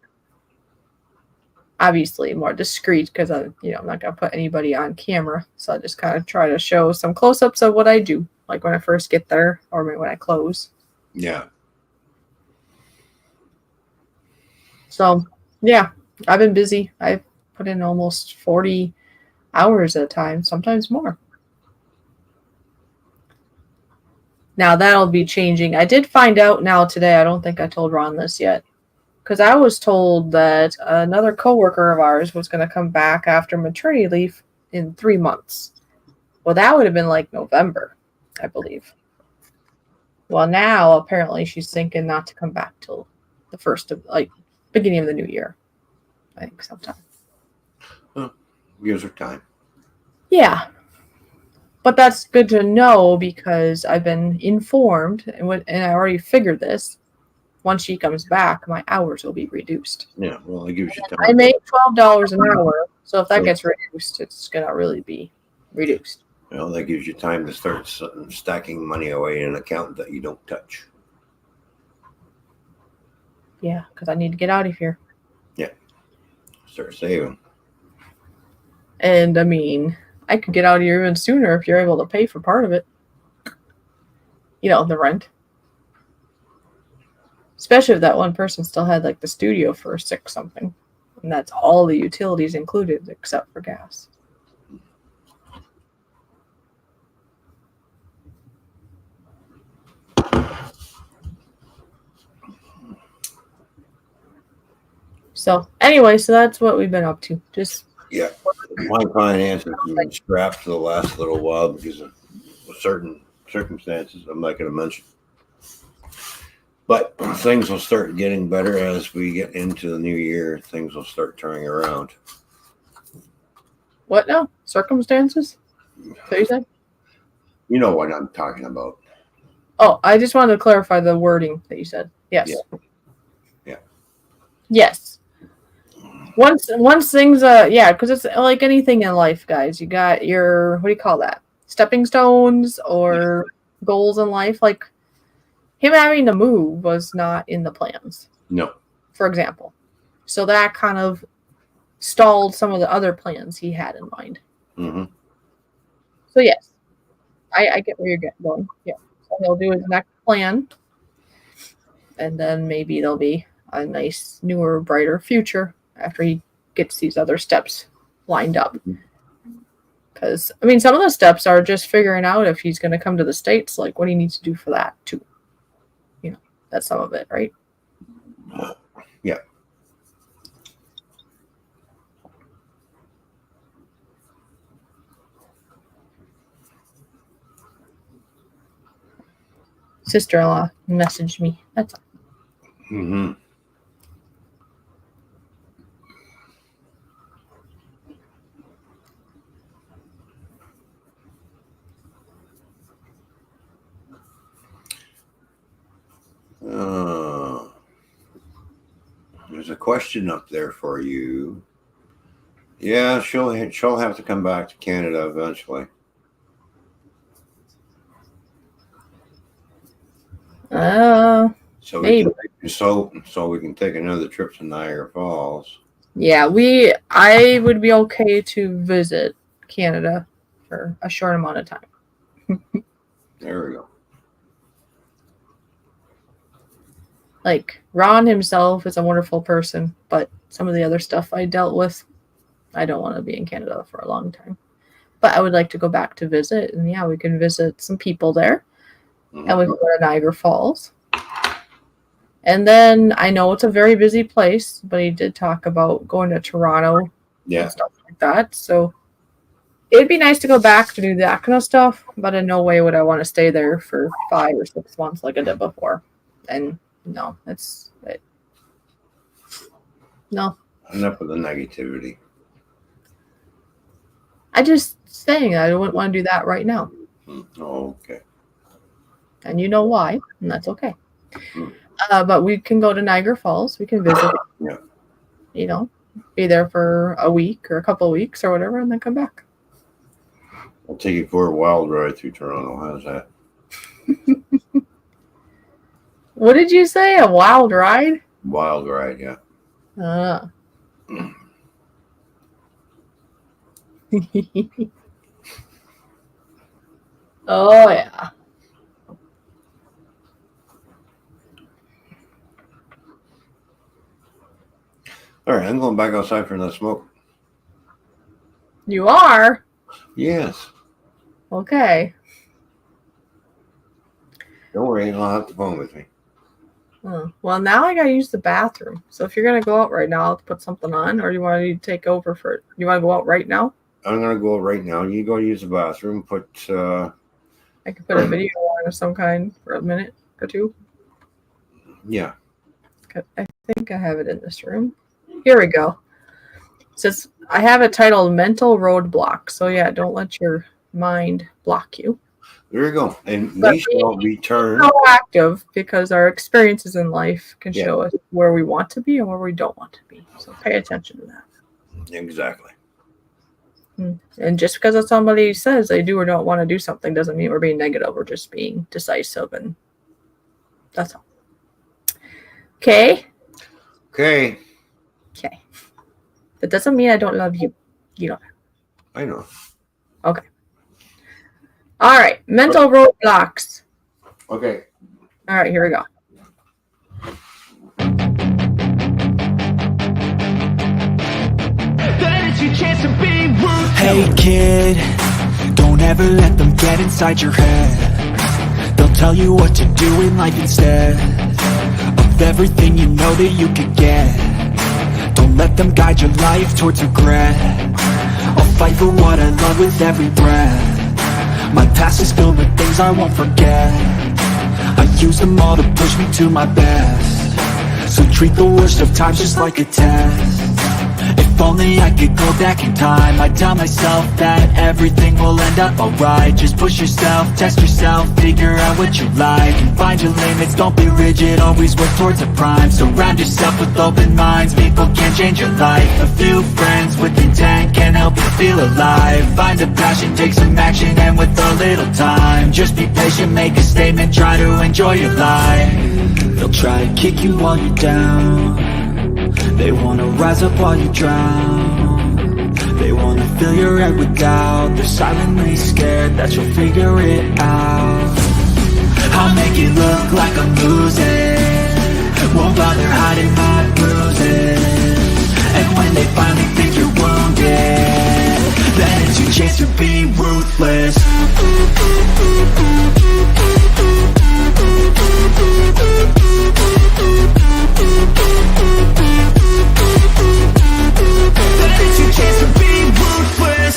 Obviously, more discreet because I'm not gonna put anybody on camera. So I just kind of try to show some close-ups of what I do, like when I first get there or maybe when I close. Yeah. So yeah, I've been busy. I've put in almost 40 hours at a time, sometimes more. Now that'll be changing. I did find out now today. I don't think I told Ron this yet. Because I was told that another coworker of ours was going to come back after maternity leave in 3 months. Well, that would have been like November, I believe. Well, now apparently she's thinking not to come back till the first of beginning of the new year. I think sometime. Well, gives her time. Yeah, but that's good to know because I've been informed and I already figured this. Once she comes back, my hours will be reduced. Yeah, well, it gives you time. I make $12 an hour, so if that gets reduced, it's gonna really be reduced. Well, that gives you time to start stacking money away in an account that you don't touch. Yeah, because I need to get out of here. Yeah, start saving. And I mean, I could get out of here even sooner if you're able to pay for part of it. The rent. Especially if that one person still had the studio for $6 something. And that's all the utilities included except for gas. So anyway, so that's what we've been up to. Just my finances have been strapped for the last little while because of certain circumstances I'm not going to mention. But things will start getting better as we get into the new year. Things will start turning around. What now? Circumstances? What you said? You know what I'm talking about. Oh, I just wanted to clarify the wording that you said. Yes. Yeah. Yes. Once things because it's like anything in life, guys. You got your, what do you call that? Stepping stones or goals in life. Like him having to move was not in the plans. No. For example. So that kind of stalled some of the other plans he had in mind. Mm-hmm. So yes, I get where you're going. Yeah. So he'll do his next plan. And then maybe there'll be a nice, newer, brighter future after he gets these other steps lined up. Because, I mean, some of the steps are just figuring out if he's going to come to the States, like what he needs to do for that, too. That's some of it, right? Yeah. Sister-in-law messaged me. That's all. Mm-hmm. There's a question up there for you. Yeah, she'll have to come back to Canada eventually. So maybe. We can take another trip to Niagara Falls. Yeah, I would be okay to visit Canada for a short amount of time. There we go. Like, Ron himself is a wonderful person, but some of the other stuff I dealt with, I don't want to be in Canada for a long time. But I would like to go back to visit, and yeah, we can visit some people there. Mm-hmm. And we can go to Niagara Falls. And then I know it's a very busy place, but he did talk about going to Toronto and stuff like that. So it'd be nice to go back to do that kind of stuff, but in no way would I want to stay there for 5 or 6 months like I did before. And no, that's it. No. Enough of the negativity. I just saying I wouldn't want to do that right now. Oh, okay. And you know why, and that's okay. But we can go to Niagara Falls. We can visit. Yeah. be there for a week or a couple of weeks or whatever, and then come back. I'll take you for a wild ride through Toronto. How's that? What did you say? A wild ride? Wild ride, yeah. Oh, yeah. All right, I'm going back outside for another smoke. You are? Yes. Okay. Don't worry, I'll have the phone with me. Well, now I gotta use the bathroom. So if you're gonna go out right now, I'll put something on, or do you want to take over for? You want to go out right now? I'm gonna go right now. You go use the bathroom. I could put a video on of some kind for a minute or two. Yeah. I think I have it in this room. Here we go. It says I have it titled "Mental Roadblock." So yeah, don't let your mind block you. There you go. And we shall return. Proactive, because our experiences in life can show us where we want to be and where we don't want to be. So pay attention to that. Exactly. And just because somebody says they do or don't want to do something doesn't mean we're being negative. We're just being decisive, and that's all. Okay. Okay. Okay. That doesn't mean I don't love you. You know. I know. Okay. All right. Mental roadblocks. Okay. All right. Here we go. Hey kid, don't ever let them get inside your head. They'll tell you what to do in life instead of everything you know that you could get. Don't let them guide your life towards regret. I'll fight for what I love with every breath. My past is filled with things I won't forget. I use them all to push me to my best. So treat the worst of times just like a test. If only I could go back in time, I'd tell myself that everything will end up alright. Just push yourself, test yourself, figure out what you like, and find your limits, don't be rigid, always work towards a prime. Surround yourself with open minds, people can change your life. A few friends with intent can help you feel alive. Find a passion, take some action, and with a little time, just be patient, make a statement, try to enjoy your life. They'll try to kick you while you're down. They wanna rise up while you drown. They wanna fill your head with doubt. They're silently scared that you'll figure it out. I'll make it look like I'm losing, won't bother hiding my bruises. And when they finally think you're wounded, then it's your chance to be ruthless. It's your chance to be ruthless.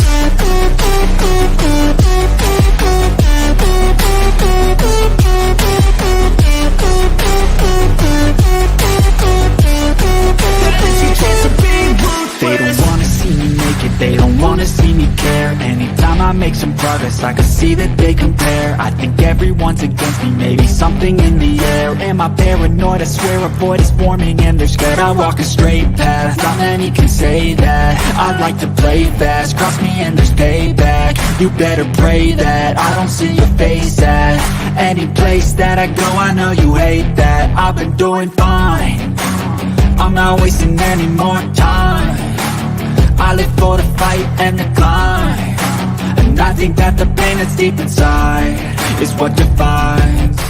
They don't wanna see me make it, they don't wanna see me care. Anytime I make some progress, I can see that they compare. I think everyone's against me, maybe something in the air. Am I paranoid? I swear a void is forming and they're scared. I walk a straight path, not many can say that. I like to play fast, cross me and there's payback. You better pray that I don't see your face at any place that I go. I know you hate that. I've been doing fine, I'm not wasting any more time. I live for the fight and the climb, and I think that the pain that's deep inside is what defines.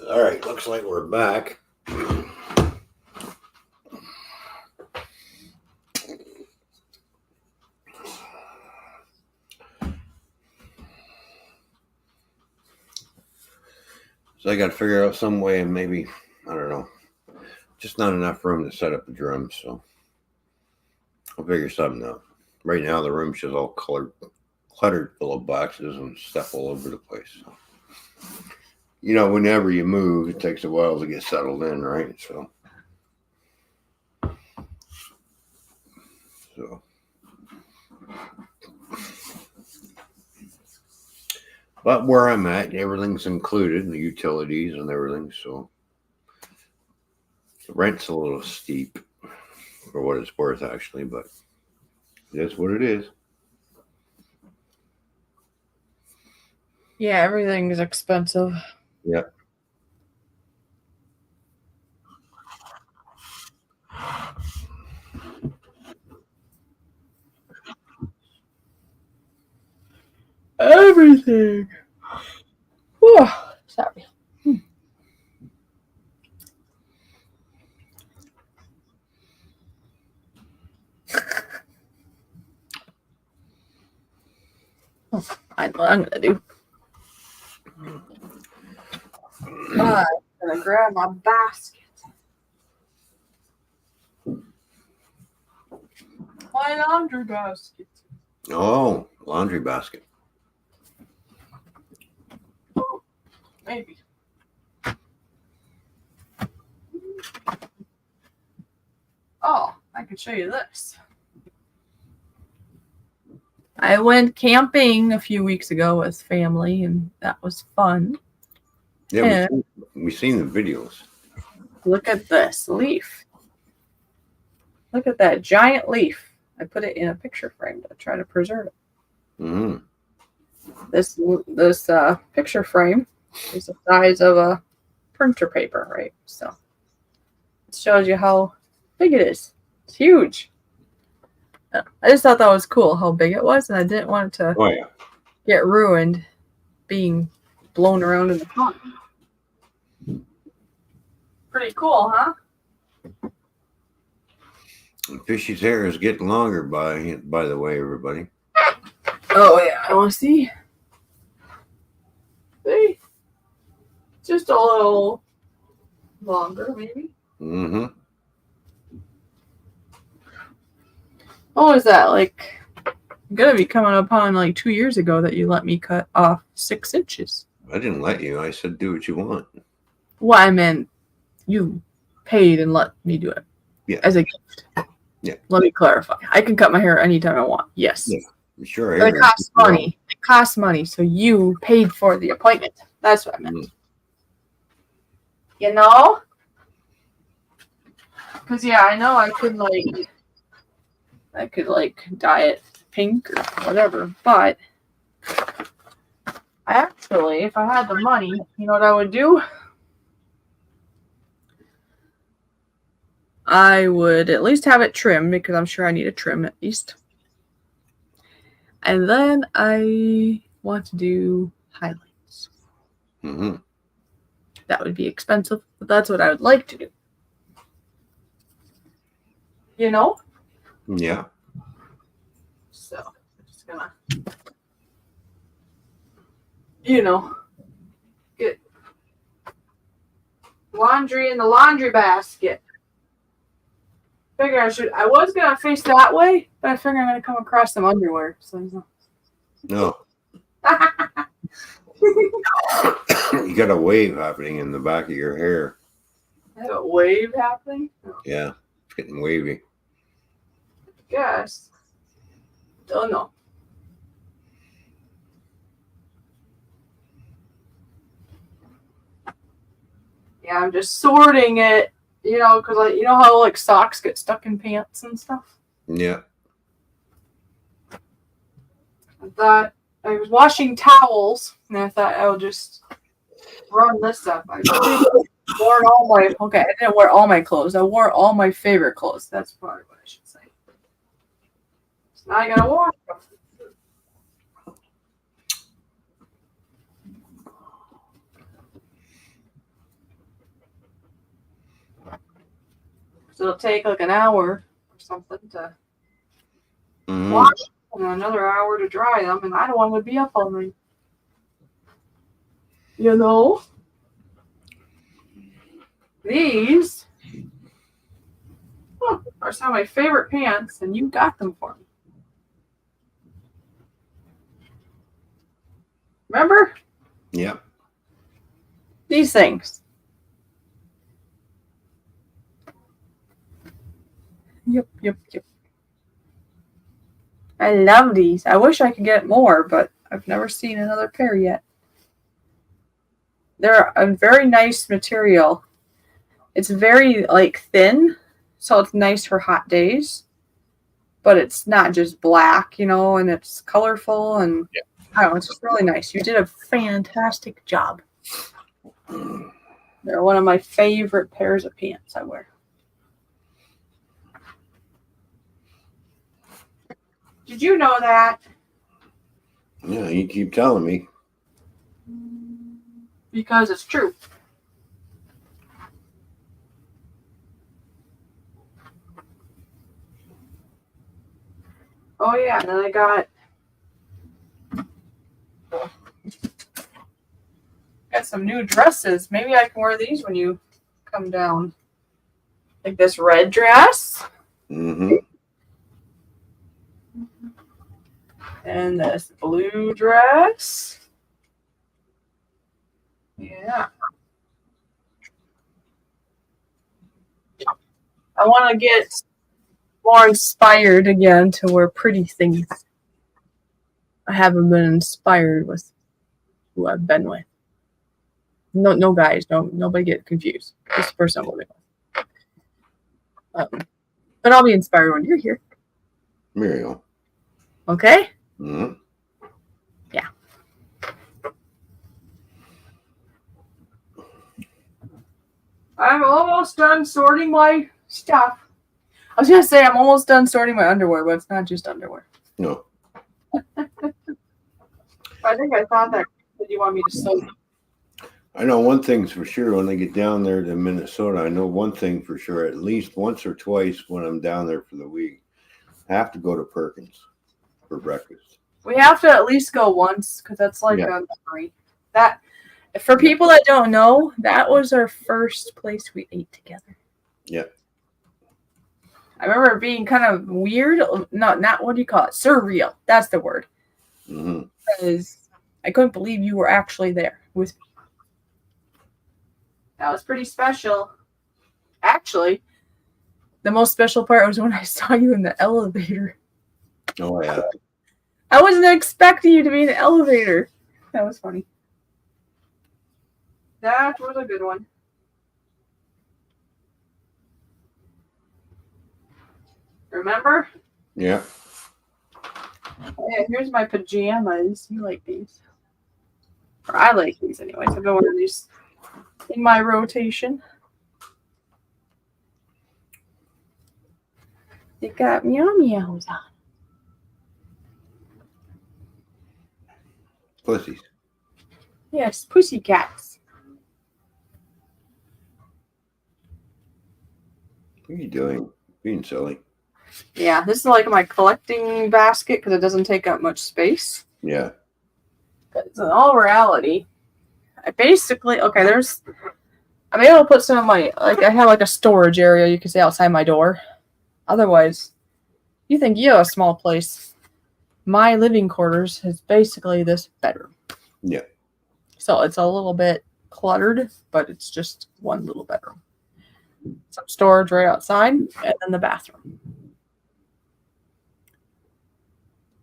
All right, looks like we're back. So I got to figure out some way, and maybe, I don't know, just not enough room to set up the drums. So I'll figure something out. Right now, the room's just all cluttered full of boxes and stuff all over the place. So, you know, whenever you move, it takes a while to get settled in, right? So but where I'm at, everything's included, the utilities and everything. So the rent's a little steep for what it's worth, actually, but that's what it is. Yeah, everything is expensive. Yep. Everything. Whew, sorry. I know what I'm gonna do. I'm gonna grab my basket. My laundry basket. Oh, laundry basket. Maybe. Oh, I could show you this. I went camping a few weeks ago with family, and that was fun. Yeah, we've seen the videos. Look at this leaf. Look at that giant leaf. I put it in a picture frame to try to preserve it. Mm-hmm. This picture frame is the size of a printer paper, right? So it shows you how big it is. It's huge. I just thought that was cool how big it was, and I didn't want it to get ruined being blown around in the pond. Pretty cool, huh? And Fishy's hair is getting longer, by the way, everybody. Oh yeah, I want to see. See, just a little longer, maybe. Mm-hmm. What was that like? Gonna be coming upon like 2 years ago that you let me cut off 6 inches. I didn't let you. I said do what you want. Well, I meant you paid and let me do it. Yeah. As a gift. Yeah. Let me clarify. I can cut my hair anytime I want. Yes. Yeah. Sure. But it costs money. It costs money, so you paid for the appointment. That's what I meant. Mm. You know? Because yeah, I know I could dye it pink or whatever, but actually, if I had the money, you know what I would do? I would at least have it trimmed because I'm sure I need a trim at least. And then I want to do highlights. Mm-hmm. That would be expensive, but that's what I would like to do. You know? Yeah. So, I'm just gonna, you know, get laundry in the laundry basket. I was gonna face that way, but I figure I'm gonna come across some underwear. So No. You got a wave happening in the back of your hair. I have a wave happening? Yeah. It's getting wavy. Guess. Don't know. Yeah, I'm just sorting it, you know, because you know how like socks get stuck in pants and stuff. Yeah. I thought I was washing towels, and I thought I would just run this up. I wore I didn't wear all my clothes. I wore all my favorite clothes. That's probably what I should say. So now I gotta wash them. So it'll take like an hour or something to Mhm. wash and another hour to dry them, and I don't want to be up all night. You know? These are some of my favorite pants, and you got them for me. Remember? Yep. These things. Yep. I love these. I wish I could get more, but I've never seen another pair yet. They're a very nice material. It's very like thin, so it's nice for hot days. But it's not just black, and it's colorful and I don't know, it's just really nice. You did a fantastic job. They're one of my favorite pairs of pants I wear. Did you know that? Yeah, you keep telling me. Because it's true. Oh yeah, and then I got some new dresses. Maybe I can wear these when you come down. Like this red dress. Mm-hmm. And this blue dress. Yeah. I want to get more inspired again to wear pretty things. I haven't been inspired with who I've been with. No guys, nobody get confused. This person I'm living with. But I'll be inspired when you're here. There you go. Okay? Mm-hmm. Yeah. I'm almost done sorting my stuff. I was going to say I'm almost done sorting my underwear, but it's not just underwear. No. I think I thought that you want me to sew. I know one thing's for sure when I get down there to Minnesota. I know one thing for sure. At least once or twice when I'm down there for the week, I have to go to Perkins for breakfast. We have to at least go once because that's like a memory. That for people that don't know, that was our first place we ate together. Yeah. I remember it being kind of weird. Not what do you call it? Surreal. That's the word. Mm-hmm. Because I couldn't believe you were actually there with me. That was pretty special. Actually, the most special part was when I saw you in the elevator. Oh, yeah. I wasn't expecting you to be in the elevator. That was funny. That was a good one. Remember? Yeah. Yeah, here's my pajamas. You like these. Or I like these anyways. I've been wearing these in my rotation. They got meow meows on. Pussies. Yes, pussycats. What are you doing? Being silly. Yeah, this is like my collecting basket because it doesn't take up much space. Yeah. Because in all reality, I basically, I'm able to put some of my, like I have like a storage area you could say outside my door. Otherwise, you think you have a small place. My living quarters is basically this bedroom. Yeah. So it's a little bit cluttered, but it's just one little bedroom. Some storage right outside, and then the bathroom.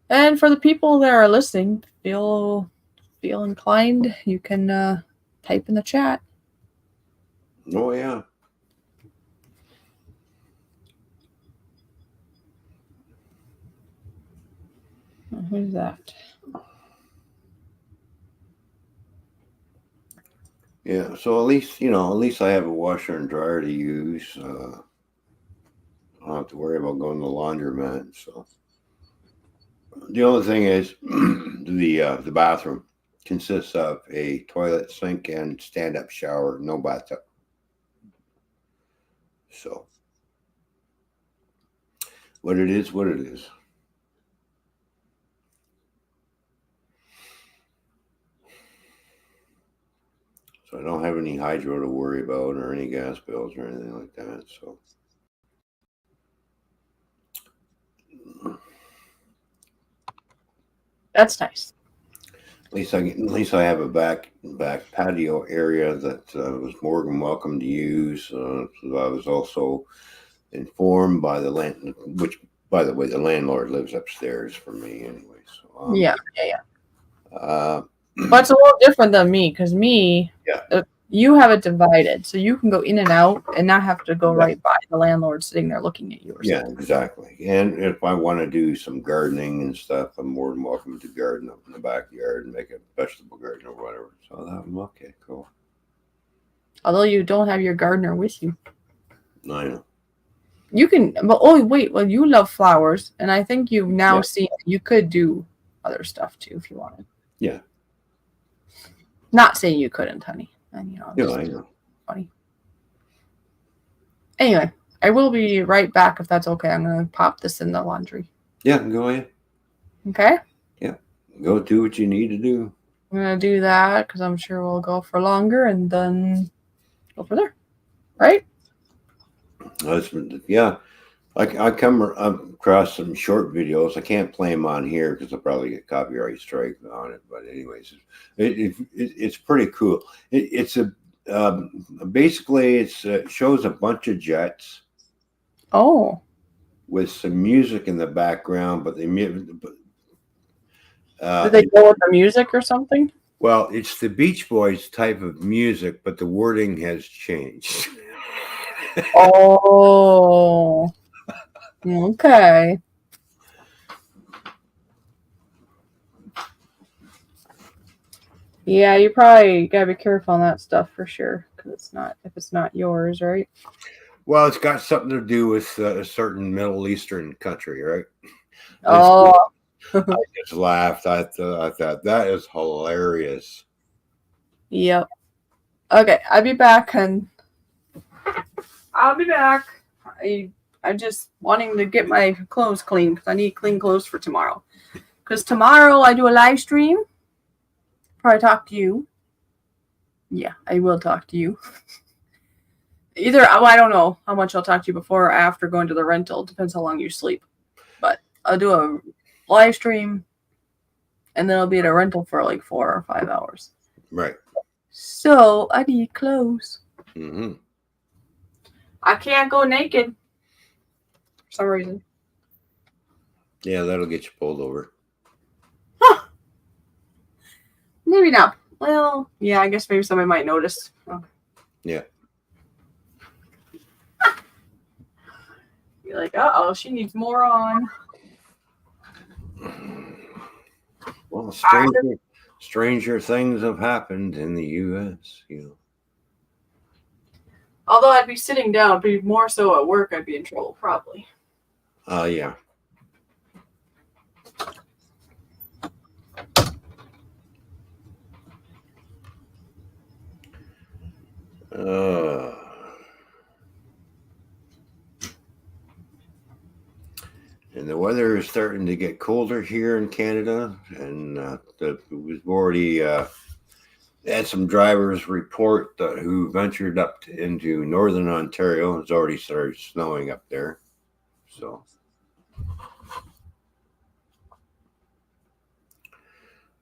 And for the people that are listening, feel inclined, you can type in the chat. Oh, yeah. Who's that? Yeah, so at least I have a washer and dryer to use. I don't have to worry about going to the laundromat. So the only thing is the bathroom consists of a toilet, sink, and stand-up shower, no bathtub. So What it is, what it is. So I don't have any hydro to worry about or any gas bills or anything like that. So That's nice. at least I have a back patio area that was more than welcome to use. So I was also informed by the land, which by the way, the landlord lives upstairs from me anyway. So Yeah. but But it's a little different than me because Yeah. You have it divided, so you can go in and out and not have to go right by the landlord sitting there looking at you. Or Yeah, something. exactly. And if I want to do some gardening and stuff, I'm more than welcome to garden up in the backyard and make a vegetable garden or whatever. So I'm okay, cool. Although you don't have your gardener with you, I know. you can. But oh wait, well you love flowers, and I think you've now Yeah. seen you could do other stuff too if you wanted. Yeah. Not saying you couldn't, honey. And Yeah, just I know. funny. Anyway, I will be right back if that's okay. I'm gonna pop this in the laundry. Yeah, go ahead. Okay. Yeah, go do what you need to do. I'm gonna do that because I'm sure we'll go for longer and then go for there. Right? Yeah, I come across some short videos. I can't play them on here because I'll probably get copyright strike on it. But anyways, it's pretty cool. It's a basically it shows a bunch of jets Oh. with some music in the background, but Did they go with the music or something? well, it's the Beach Boys type of music, but the wording has changed. Oh. Okay. Yeah, you probably gotta be careful on that stuff for sure, because it's not yours, right? Well, it's got something to do with a certain Middle Eastern country, right? Oh. I just laughed. I thought that is hilarious. Yep. Okay, I'll be back, and I'll be back. I'm just wanting to get my clothes clean because I need clean clothes for tomorrow. Because tomorrow I do a live stream. Probably talk to you. Yeah, I will talk to you. I don't know how much I'll talk to you before or after going to the rental. Depends how long you sleep. But I'll do a live stream, and then I'll be at a rental for like 4 or 5 hours. Right. So I need clothes. Mm-hmm. I can't go naked for some reason. Yeah, that'll get you pulled over. Maybe not. Well, yeah, I guess maybe somebody might notice. Okay. Yeah. You're like, uh-oh, she needs more on. Well, stranger things have happened in the U.S. You know. Although I'd be sitting down, but more so at work, I'd be in trouble, probably. Yeah. And the weather is starting to get colder here in Canada, and we've already had some drivers report who ventured up into northern Ontario. It's already started snowing up there, so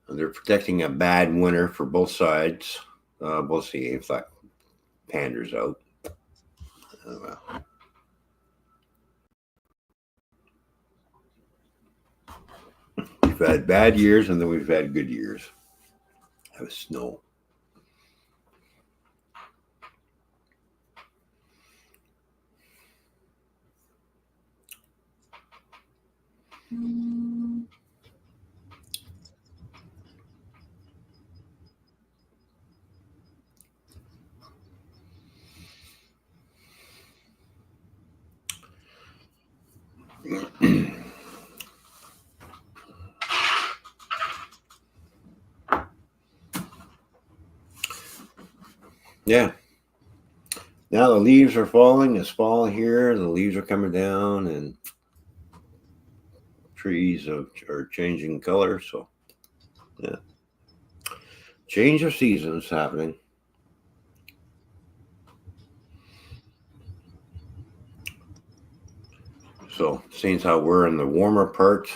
and they're predicting a bad winter for both sides. We'll see if that panders out. Well. We've had bad years and then we've had good years. That was snow. Yeah. Now the leaves are falling. It's fall here. The leaves are coming down, and trees are changing color. So, yeah, change of seasons happening. So, seeing how we're in the warmer part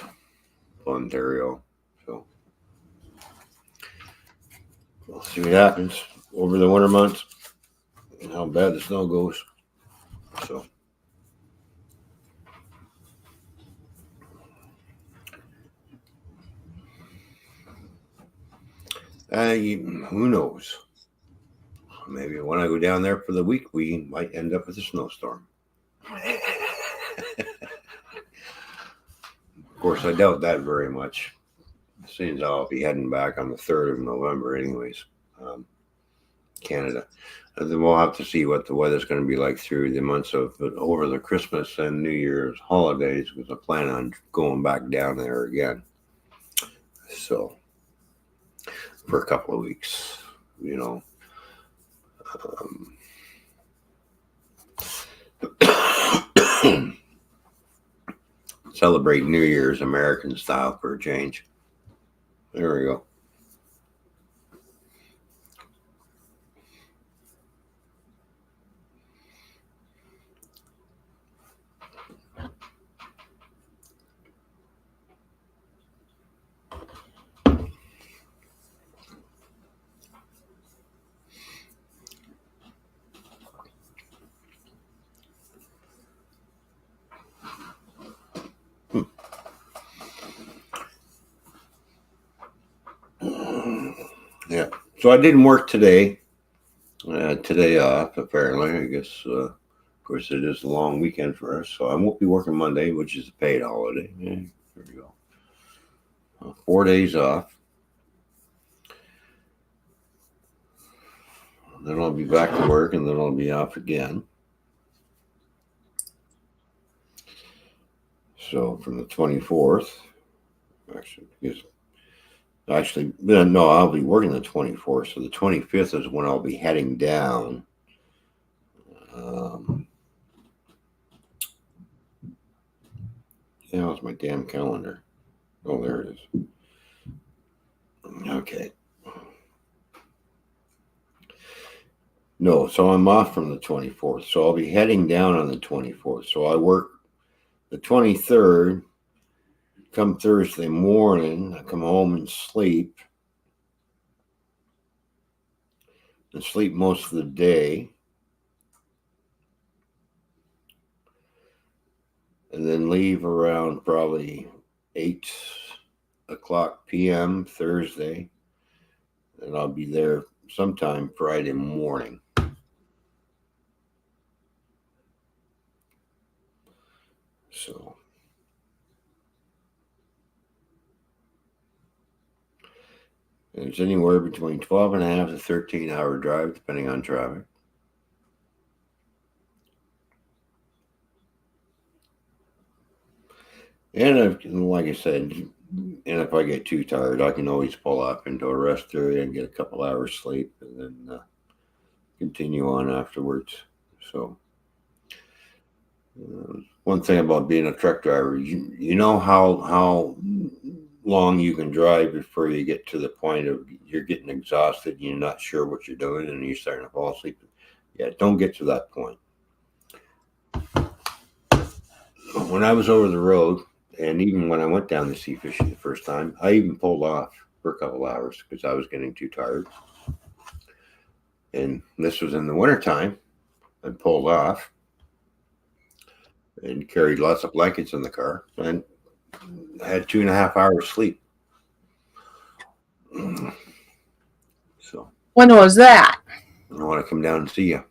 of Ontario, so we'll see what happens over the winter months and how bad the snow goes. So, who knows? Maybe when I go down there for the week, we might end up with a snowstorm. Of course, I doubt that very much. Seems I'll be heading back on the 3rd of November, anyways, Canada. And then we'll have to see what the weather's going to be like through the months of over the Christmas and New Year's holidays, because I plan on going back down there again. So, for a couple of weeks, you know. Celebrate New Year's American style for a change. There we go. Yeah. So I didn't work today. Today off, apparently. I guess, of course, it is a long weekend for us. So I won't be working Monday, which is a paid holiday. Yeah, there we go. 4 days off. Then I'll be back to work, and then I'll be off again. So from the 24th, actually, no, I'll be working the 24th. So the 25th is when I'll be heading down. Yeah, it's my damn calendar. Oh, there it is. Okay. No, so I'm off from the 24th. So I'll be heading down on the 24th. So I work the 23rd. Come Thursday morning, I come home and sleep most of the day, and then leave around probably 8:00 p.m. Thursday, and I'll be there sometime Friday morning. So it's anywhere between 12 and a half to 13-hour drive, depending on traffic. And like I said, and if I get too tired, I can always pull up into a rest area and get a couple hours sleep, and then continue on afterwards. So, one thing about being a truck driver, you know how long you can drive before you get to the point of you're getting exhausted and you're not sure what you're doing and you're starting to fall asleep. Yeah, don't get to that point. When I was over the road, and even when I went down to sea fishing the first time, I even pulled off for a couple hours because I was getting too tired. And this was in the wintertime. I pulled off and carried lots of blankets in the car, and I had 2.5 hours sleep. So When was that? I want to come down and see you.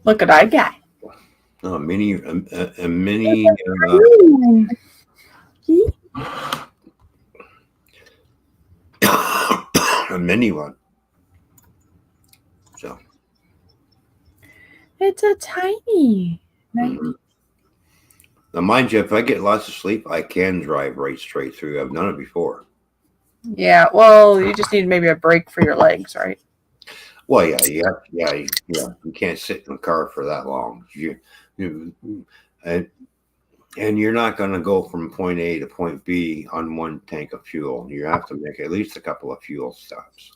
Look at I got. Oh, a mini. A mini one. So It's a tiny. Now, mind you, if I get lots of sleep, I can drive right straight through. I've done it before. Yeah, well, you just need maybe a break for your legs, right? Well, yeah. You can't sit in the car for that long. And you're not going to go from point A to point B on one tank of fuel. You have to make at least a couple of fuel stops.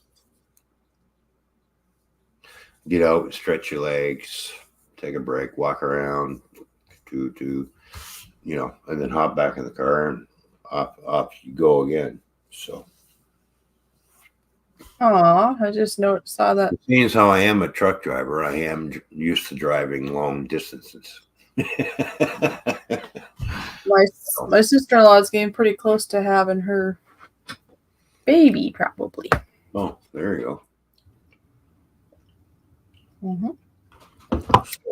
Get out, stretch your legs, take a break, walk around, and then hop back in the car and off you go again. So. I just saw that. Seeing as how I am a truck driver, I am used to driving long distances. My sister-in-law is getting pretty close to having her baby, probably. Oh, there you go.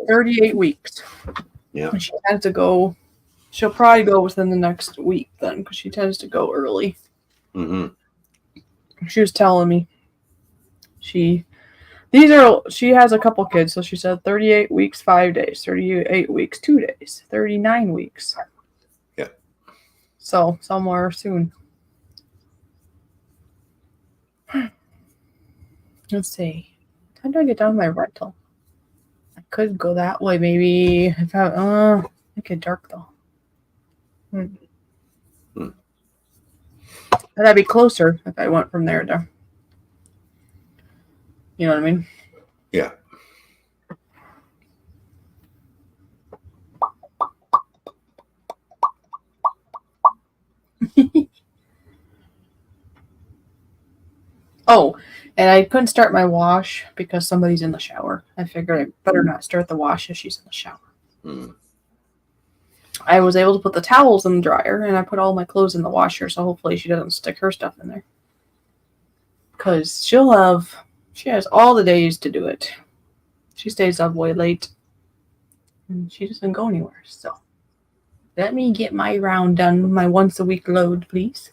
38 weeks. Yeah. And she tends to go. She'll probably go within the next week then, because she tends to go early. Mm-hmm. She was telling me. She has a couple kids, so she said 38 weeks, 5 days, 38 weeks, 2 days, 39 weeks. Yeah. So somewhere soon. Let's see. How do I get down my rental? I could go that way, maybe. If I make it dark though. That'd be closer if I went from there to. You know what I mean? Yeah. Oh, and I couldn't start my wash because somebody's in the shower. I figured I better not start the wash if she's in the shower. I was able to put the towels in the dryer, and I put all my clothes in the washer, so hopefully she doesn't stick her stuff in there. Because she has all the days to do it. She stays up way late, and she doesn't go anywhere, so. Let me get my round done, my once-a-week load, please.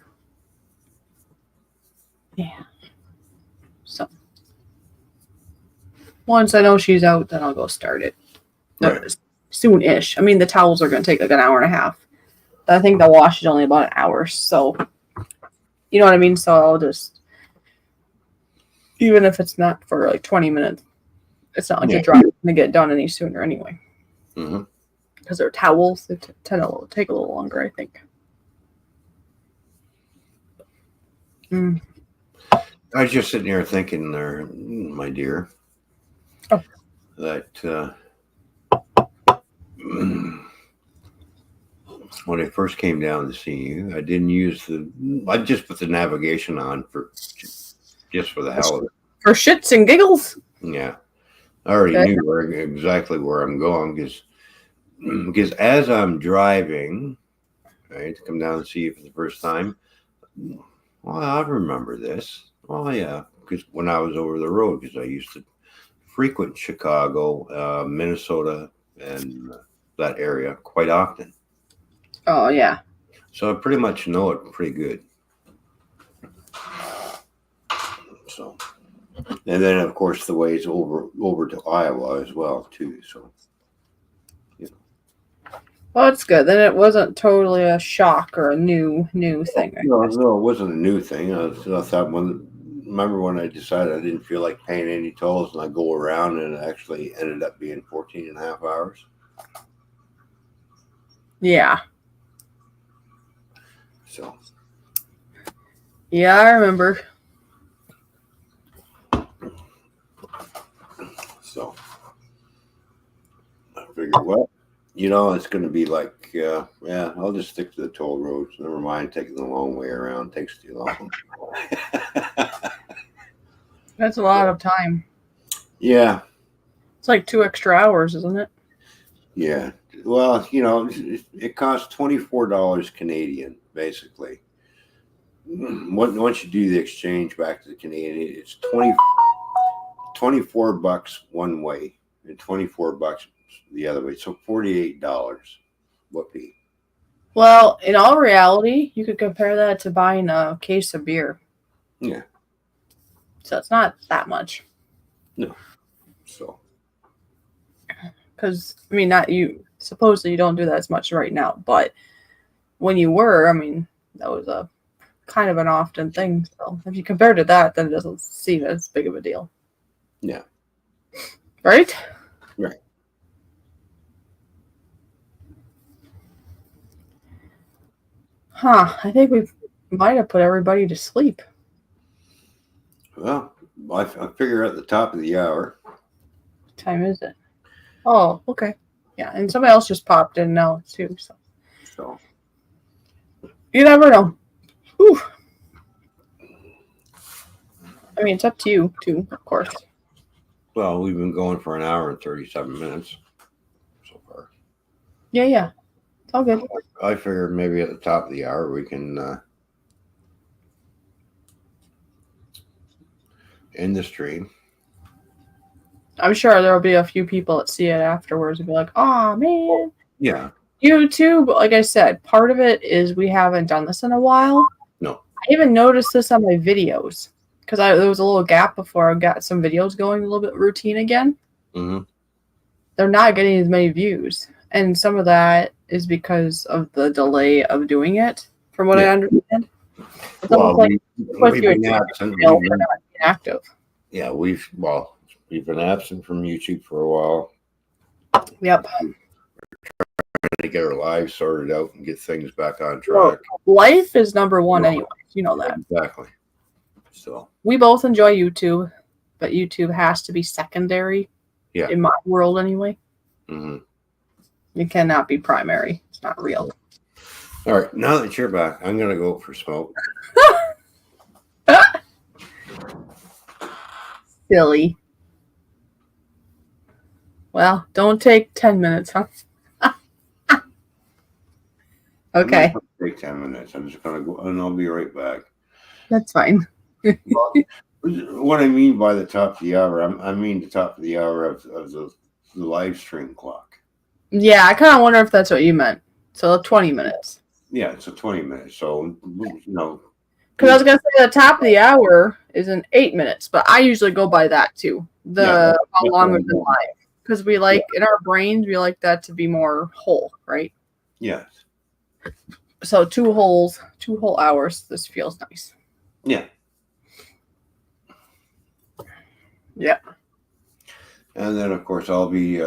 Yeah. So. Once I know she's out, then I'll go start it. Right. Soon-ish. I mean, the towels are going to take like an hour and a half. I think the wash is only about an hour, so. You know what I mean? So I'll just. Even if it's not for like 20 minutes, it's not like you're driving to get done any sooner anyway. Mm-hmm. Because they're towels, they tend to take a little longer, I think. I was just sitting here thinking there, my dear, that when I first came down to see you, I just put the navigation on just for the hell of it. For shits and giggles? Yeah. I already knew exactly where I'm going because as I'm driving, right, to come down and see you for the first time, well, I remember this. Well, yeah, because when I was over the road, because I used to frequent Chicago, Minnesota, and that area quite often. Oh, yeah. So I pretty much know it pretty good. So, and then of course the ways over to Iowa as well too. So, Well, it's good. Then it wasn't totally a shock or a new thing. No, it wasn't a new thing. I thought remember when I decided I didn't feel like paying any tolls and I go around and it actually ended up being 14 and a half hours. Yeah. So. Yeah, I remember. So. I figured, well, it's going to be like, I'll just stick to the toll roads. Never mind taking the long way around. It takes too long. That's a lot of time. Yeah. It's like 2 extra hours, isn't it? Yeah. Well, it costs $24 Canadian, basically. Once you do the exchange back to the Canadian, it's $24 one way and $24 the other way. So $48. Whoopee. Well, in all reality, you could compare that to buying a case of beer. Yeah. So it's not that much. No. So. Because, I mean, supposedly you don't do that as much right now, but when you were, I mean, that was a kind of an often thing. So if you compare to that, then it doesn't seem as big of a deal. Yeah. Right? Right. I think we might have put everybody to sleep. Well, I figure at the top of the hour. What time is it? Oh, okay. Yeah, and somebody else just popped in now too. So you never know. Whew. I mean, it's up to you too, of course. Well, we've been going for an hour and 37 minutes so far. Yeah. It's all good. I figure maybe at the top of the hour we can end the stream. I'm sure there will be a few people that see it afterwards and be like, "Oh man." Yeah. YouTube, like I said, part of it is we haven't done this in a while. No. I even noticed this on my videos because there was a little gap before I got some videos going a little bit routine again. Mm-hmm. They're not getting as many views, and some of that is because of the delay of doing it, from what I understand. Well, we've been absent. We're not active. Yeah, we've been absent from YouTube for a while. Yep. To get our lives sorted out and get things back on track. Well, life is number one anyway. You know that. Exactly. So we both enjoy YouTube, but YouTube has to be secondary. Yeah. In my world anyway. Mm-hmm. It cannot be primary. It's not real. All right. Now that you're back, I'm going to go for smoke. Silly. Well, don't take 10 minutes, huh? Okay. I'm not gonna take 10 minutes. I'm just going to go and I'll be right back. That's fine. Well, what I mean by the top of the hour, I mean the top of the hour of the live stream clock. Yeah, I kind of wonder if that's what you meant. So 20 minutes. Yeah, it's a 20 minutes. So, Because I was going to say the top of the hour is in 8 minutes, but I usually go by that too. How long we've been live. Because we like, in our brains, we like that to be more whole, right? Yes. So 2 whole hours. This feels nice. Yeah. Yeah. And then, of course, I'll be,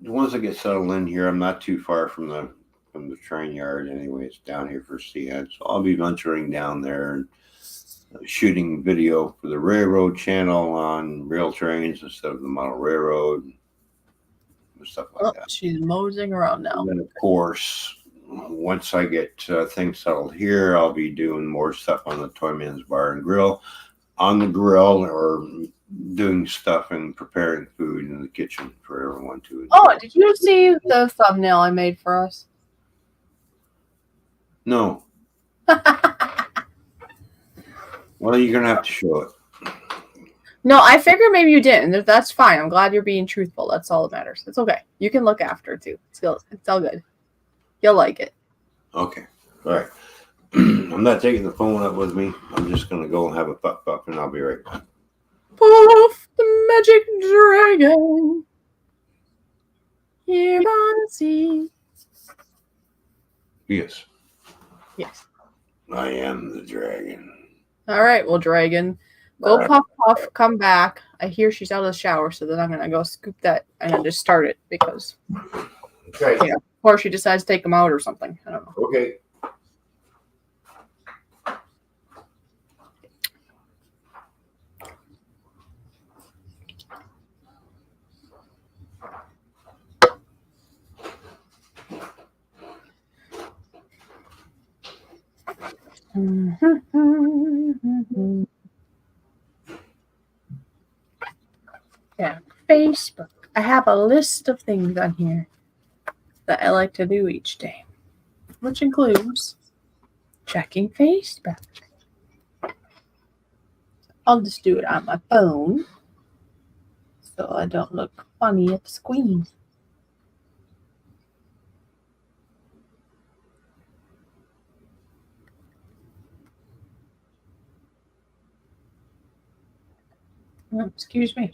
once I get settled in here, I'm not too far from the train yard anyway. It's down here for CN. So I'll be venturing down there and shooting video for the railroad channel on rail trains instead of the model railroad and stuff like that. She's moseying around now. And then, of course, once I get things settled here, I'll be doing more stuff on the Toyman's Bar and Grill, on the grill, or doing stuff and preparing food in the kitchen for everyone to enjoy. Oh, did you see the thumbnail I made for us? No. Well, you're going to have to show it. No, I figured maybe you didn't. That's fine. I'm glad you're being truthful. That's all that matters. It's okay. You can look after it too. It's all good. You'll like it. Okay. All right. I'm not taking the phone up with me. I'm just going to go and have a puff and I'll be right back. Puff the magic dragon. Here by the sea. Yes. Yes. I am the dragon. All right. Well, dragon. Go puff, come back. I hear she's out of the shower, so then I'm going to go scoop that and then just start it because, Okay. or she decides to take them out or something. I don't know. Okay. Yeah, Facebook. I have a list of things on here that I like to do each day, which includes checking Facebook. I'll just do it on my phone so I don't look funny at the screen. Oh, excuse me.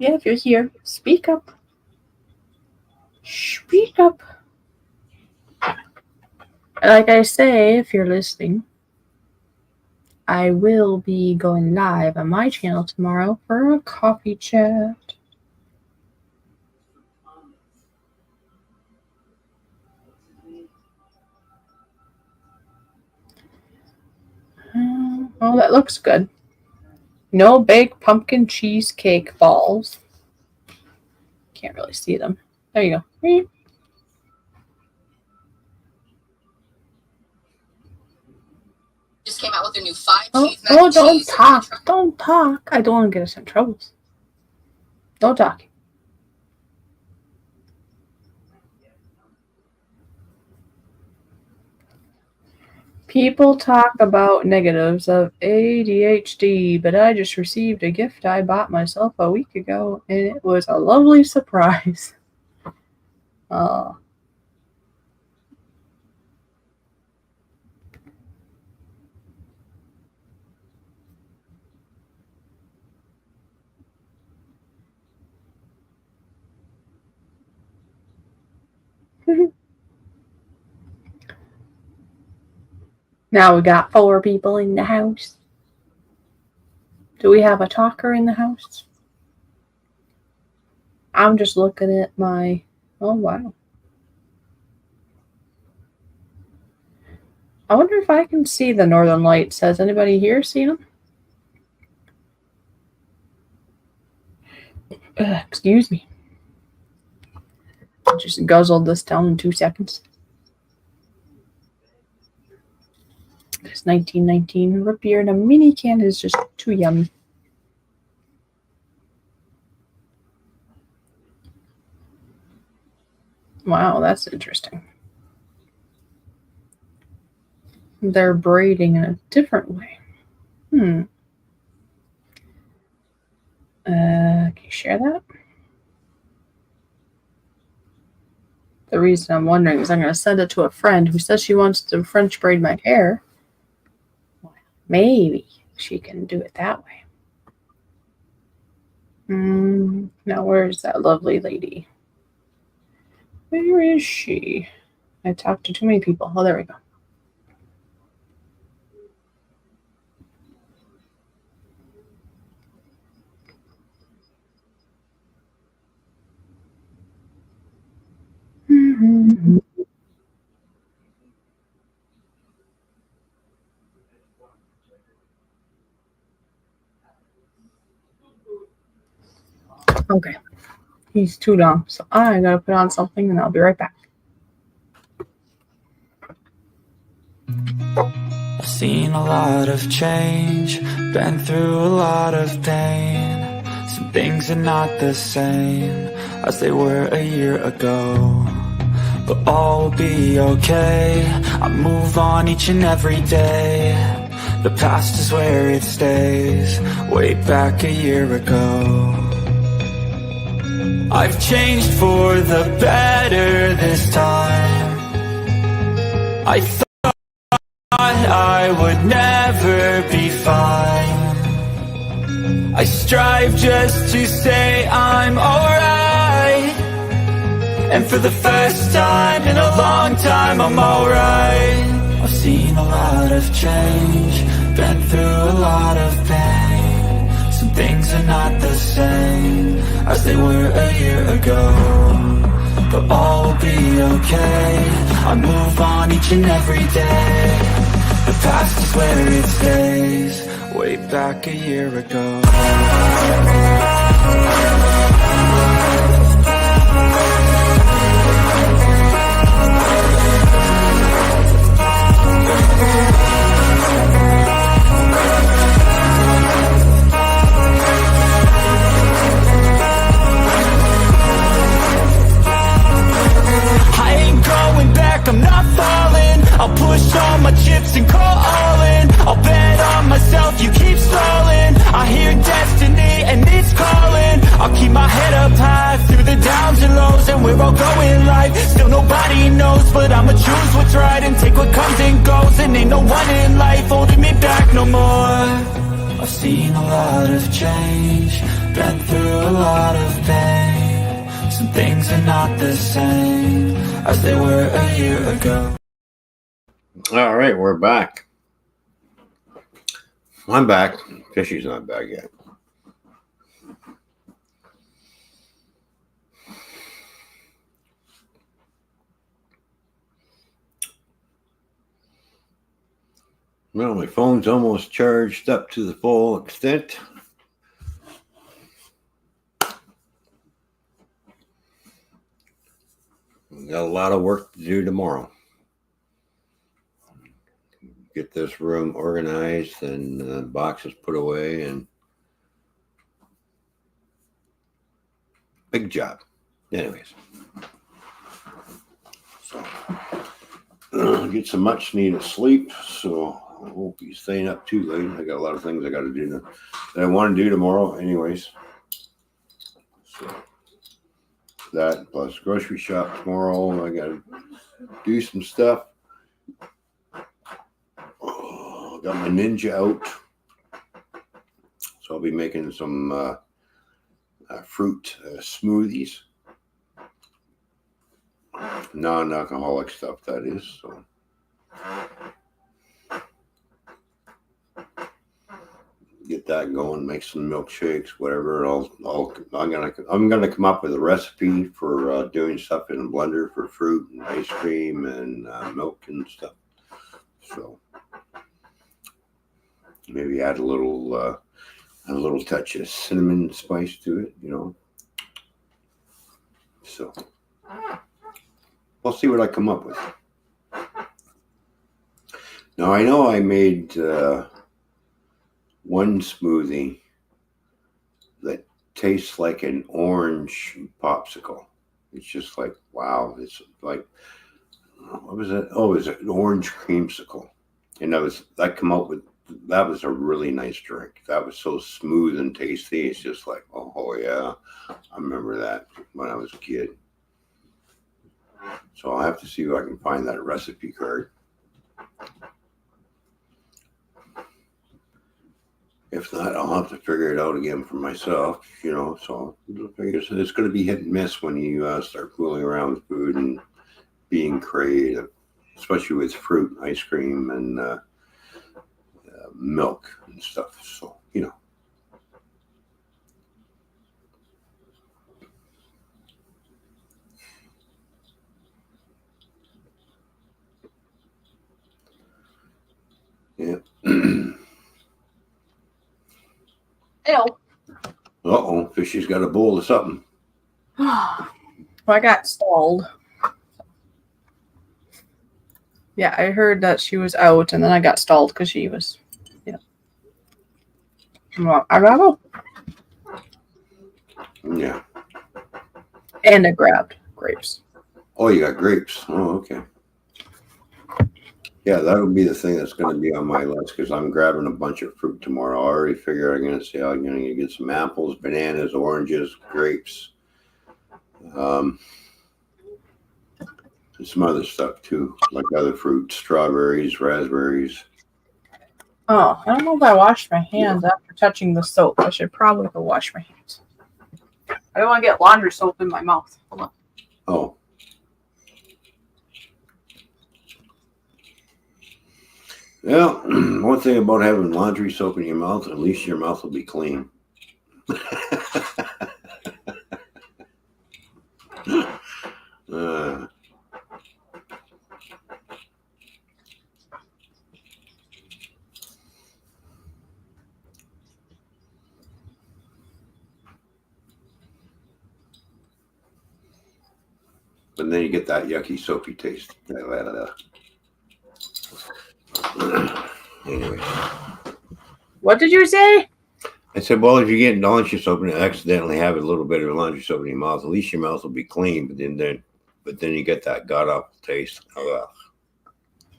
Yeah, if you're here, speak up. Speak up. Like I say, if you're listening, I will be going live on my channel tomorrow for a coffee chat. Oh, that looks good. No baked pumpkin cheesecake balls. Can't really see them. There you go. Just came out with their new 5 cheese mac Oh, and don't cheese. talk. Don't talk. I don't want to get us in trouble. Don't talk. People talk about negatives of ADHD, but I just received a gift I bought myself a week ago, and it was a lovely surprise. Now we got 4 people in the house. Do we have a talker in the house? I'm just looking at my... Oh, wow. I wonder if I can see the northern lights. Has anybody here seen them? Excuse me. I just guzzled this down in 2 seconds. This 1919 root beer in a mini can is just too yummy. Wow, that's interesting. They're braiding in a different way. Can you share that? The reason I'm wondering is I'm going to send it to a friend who says she wants to French braid my hair. Maybe she can do it that way. Now, where's that lovely lady? Where is she? I talked to too many people. Oh, there we go. Okay. He's too dumb, so I gotta put on something and I'll be right back. I've seen a lot of change, been through a lot of pain. Some things are not the same as they were a year ago, but all will be okay. I move on each and every day. The past is where it stays, way back a year ago. I've changed for the better this time. I thought I would never be fine. I strive just to say I'm alright, and for the first time in a long time I'm alright. I've seen a lot of change, been through a lot of pain. Some things are not the same as they were a year ago, but all will be okay. I move on each and every day. The past is where it stays, way back a year ago. I'm not falling, I'll push all my chips and call all in. I'll bet on myself, you keep stalling. I hear destiny and it's calling. I'll keep my head up high through the downs and lows, and we're all going live. Still nobody knows, but I'ma choose what's right and take what comes and goes. And ain't no one in life holding me back no more. I've seen a lot of change, been through a a lot of pain. Some things are not the same as they were a year ago. All right, we're back. I'm back. Fishy's not back yet. Well, my phone's almost charged up to the full extent. Got a lot of work to do tomorrow. Get this room organized and boxes put away, and big job. Anyways, so get some much needed sleep. So I won't be staying up too late. I got a lot of things I got to do that I want to do tomorrow. Anyways, so that plus grocery shop tomorrow. I got to do some stuff. Got my Ninja out, so I'll be making some fruit smoothies, non-alcoholic stuff, that is. So get that going, make some milkshakes, whatever. I'm gonna come up with a recipe for doing stuff in a blender for fruit and ice cream and milk and stuff. So maybe add a little touch of cinnamon spice to it, you know. So I'll see what I come up with. Now I know I made one smoothie that tastes like an orange popsicle. It's just like, wow. It's like, what was it? Oh, it was an orange creamsicle. And that was a really nice drink. That was so smooth and tasty. It's just like, oh yeah, I remember that when I was a kid. So I'll have to see if I can find that recipe card. If not, I'll have to figure it out again for myself, you know. So it's going to be hit and miss when you start fooling around with food and being creative, especially with fruit, ice cream, and milk and stuff. So, you know. Yeah. Ew. Uh-oh, Fishy's got a bowl of something. Well, I got stalled. Yeah, I heard that she was out, and then I got stalled because she was, you know. I got Yeah. and I grabbed grapes. Oh, you got grapes. Oh, okay. Yeah, that'll be the thing that's going to be on my list because I'm grabbing a bunch of fruit tomorrow. I already figure I'm going to say I'm going to get some apples, bananas, oranges, grapes, and some other stuff too, like other fruits, strawberries, raspberries. Oh, I don't know if I washed my hands after touching the soap. I should probably go wash my hands. I don't want to get laundry soap in my mouth. Hold on. Oh. Well, one thing about having laundry soap in your mouth, at least your mouth will be clean. And then you get that yucky soapy taste. Anyway. What did you say? I said, well, if you get laundry soap and accidentally have a little bit of laundry soap in your mouth, at least your mouth will be clean. But then you get that god awful taste. I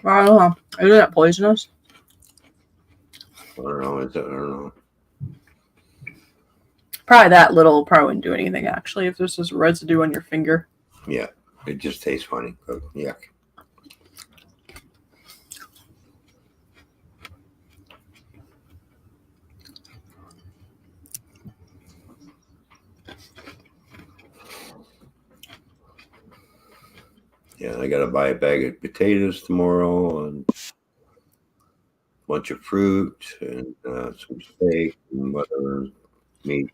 don't know. Isn't that poisonous? I don't know. I don't know. Probably that little probably wouldn't do anything actually if there's just residue on your finger. Yeah, it just tastes funny. Yuck. Yeah, I got to buy a bag of potatoes tomorrow and a bunch of fruit and some steak and whatever meat.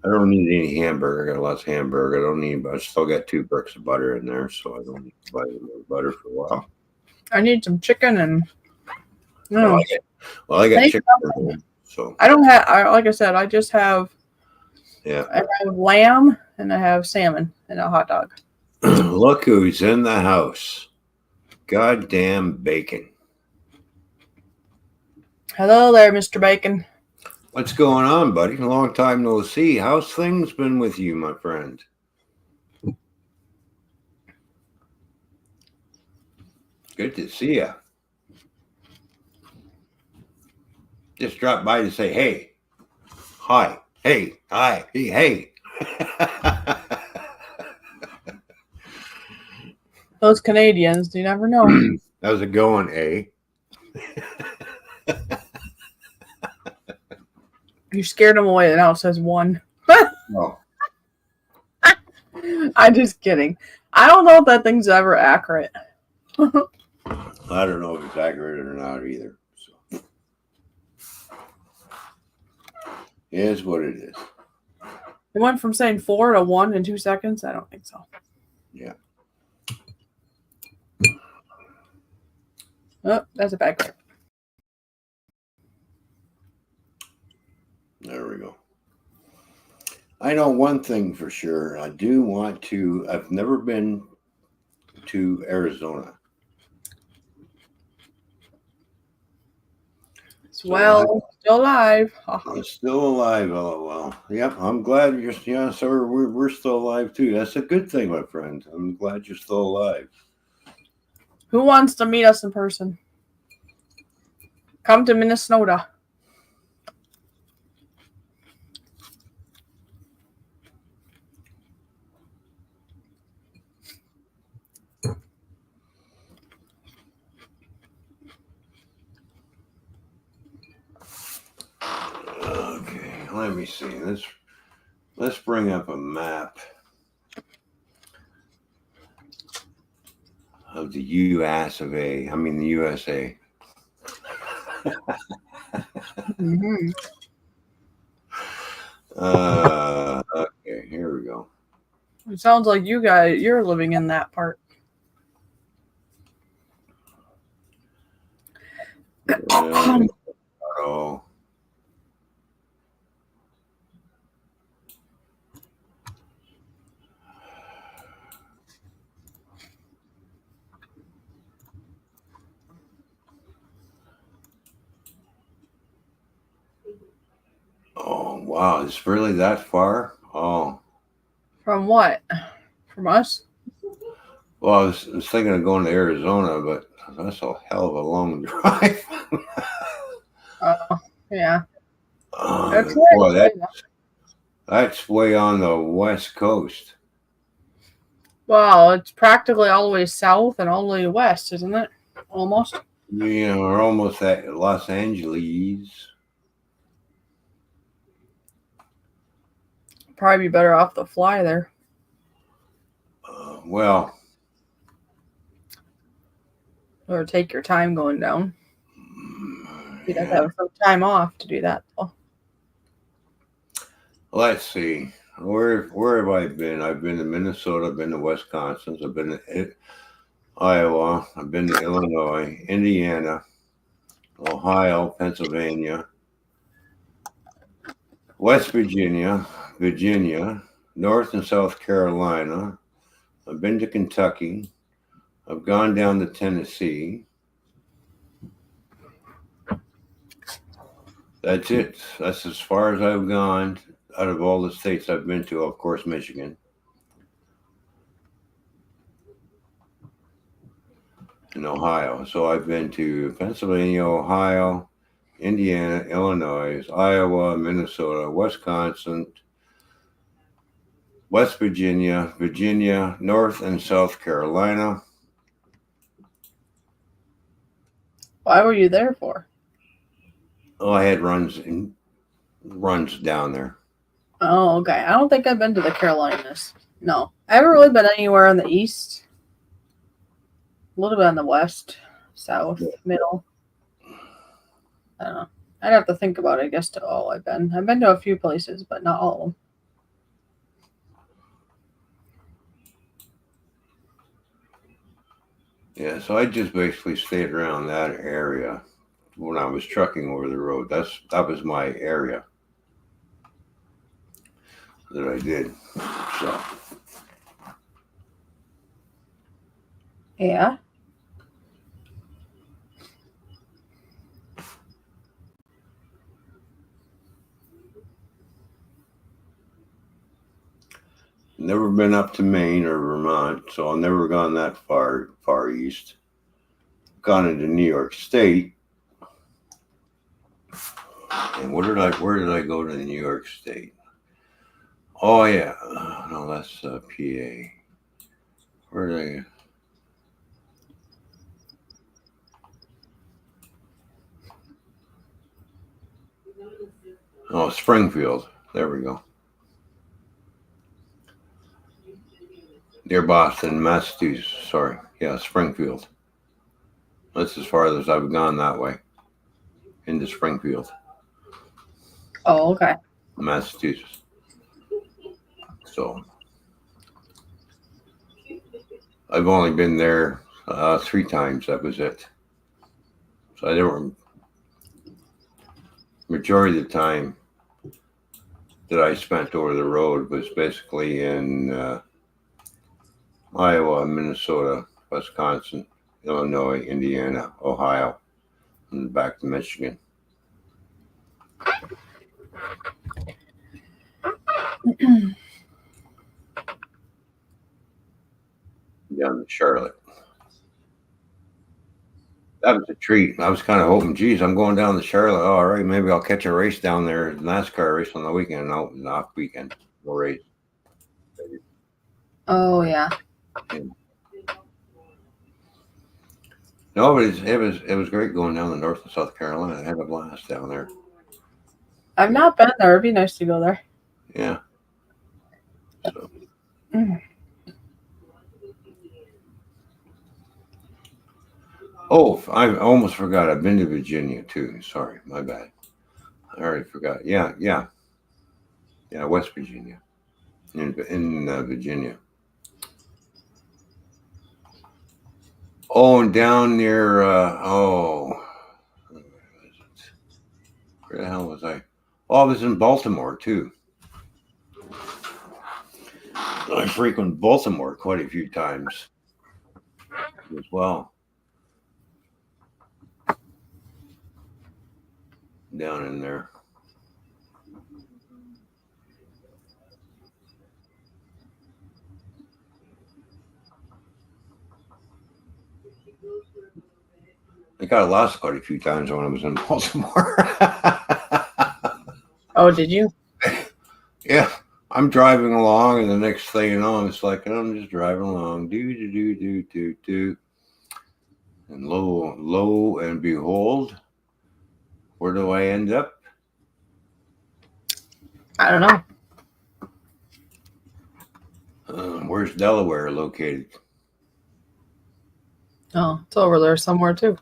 I don't need any hamburger. I got lots of hamburger. I don't need, but I still got 2 bricks of butter in there, so I don't need to buy any more butter for a while. I need some chicken and. Well, I got chicken at home, so I don't have. Like I said, I just have. yeah. I have lamb and I have salmon and a hot dog. Look who's in the house. Goddamn bacon. Hello there, Mr. Bacon. What's going on, buddy? Long time no see. How's things been with you, my friend? Good to see you. Just dropped by to say, hey, hi, hey, hi, hey. Those Canadians, you never know. How's it going, eh? You scared them away, and now it says 1. Oh, I'm just kidding. I don't know if that thing's ever accurate. I don't know if it's accurate or not either. So, it is what it is. It went from saying 4 to 1 in 2 seconds. I don't think so. Yeah. Oh, that's a bad grip. There we go. I know one thing for sure. I do want to. I've never been to Arizona. Well, still alive. I'm still alive, LOL. Yep, I'm glad you're. Yeah, so we're still alive too. That's a good thing, my friend. I'm glad you're still alive. Who wants to meet us in person? Come to Minnesota. Okay, let me see. Let's bring up a map of the U.S. of A. I mean the USA. Mm-hmm. Okay, here we go. It sounds like you're living in that part. Oh. Oh, wow. It's really that far? Oh. From what? From us? Well, I was thinking of going to Arizona, but that's a hell of a long drive. Yeah. Boy, that's way on the West Coast. Well, it's practically all the way south and all the way west, isn't it? Almost. You know, we're almost at Los Angeles. Probably be better off to fly there. Well, or take your time going down. You'd have to have some time off to do that, though. Let's see. Where have I been? I've been to Minnesota. I've been to Wisconsin. I've been to Iowa. I've been to Illinois, Indiana, Ohio, Pennsylvania, West Virginia, North and South Carolina. I've been to Kentucky. I've gone down to Tennessee. That's it. That's as far as I've gone out of all the states I've been to. Of course, Michigan. And Ohio. So I've been to Pennsylvania, Ohio, Indiana, Illinois, Iowa, Minnesota, Wisconsin, West Virginia, North and South Carolina. Why were you there for? Oh, I had runs down there. Oh, okay. I don't think I've been to the Carolinas. No. I haven't really been anywhere in the East. A little bit on the west, south, middle. I don't know. I'd have to think about it, I guess, to all I've been. I've been to a few places, but not all of them. Yeah, so I just basically stayed around that area when I was trucking over the road. That was my area that I did. So Yeah. never been up to Maine or Vermont, so I've never gone that far east. Gone into New York State. And where did I go to New York State? Oh yeah. No, that's PA. Where did I Oh, Springfield. There we go. Near Boston, Massachusetts. Sorry. Yeah, Springfield. That's as far as I've gone that way. Into Springfield, Oh, okay. Massachusetts. So I've only been there 3 times. That was it. So I never. Majority of the time that I spent over the road was basically in Iowa, Minnesota, Wisconsin, Illinois, Indiana, Ohio, and back to Michigan. Down to Charlotte. That was a treat. I was kind of hoping, geez, I'm going down to Charlotte. Oh, all right, maybe I'll catch a race down there, NASCAR race on the weekend. No, not weekend, no race. Oh, yeah. No, but it was great going down to North and South Carolina. I had a blast down there. I've not been there. It'd be nice to go there. Yeah. So. Oh, I almost forgot. I've been to Virginia too. Sorry, my bad. I already forgot. Yeah, West Virginia, in Virginia. Oh, and down near where the hell was I? Oh, I was in Baltimore too. I frequent Baltimore quite a few times as well. Down in there. I got lost quite a few times when I was in Baltimore. Oh, did you? Yeah, I'm driving along, and the next thing you know, it's like I'm just driving along, do, and lo and behold, where do I end up? I don't know. Where's Delaware located? Oh, it's over there somewhere too.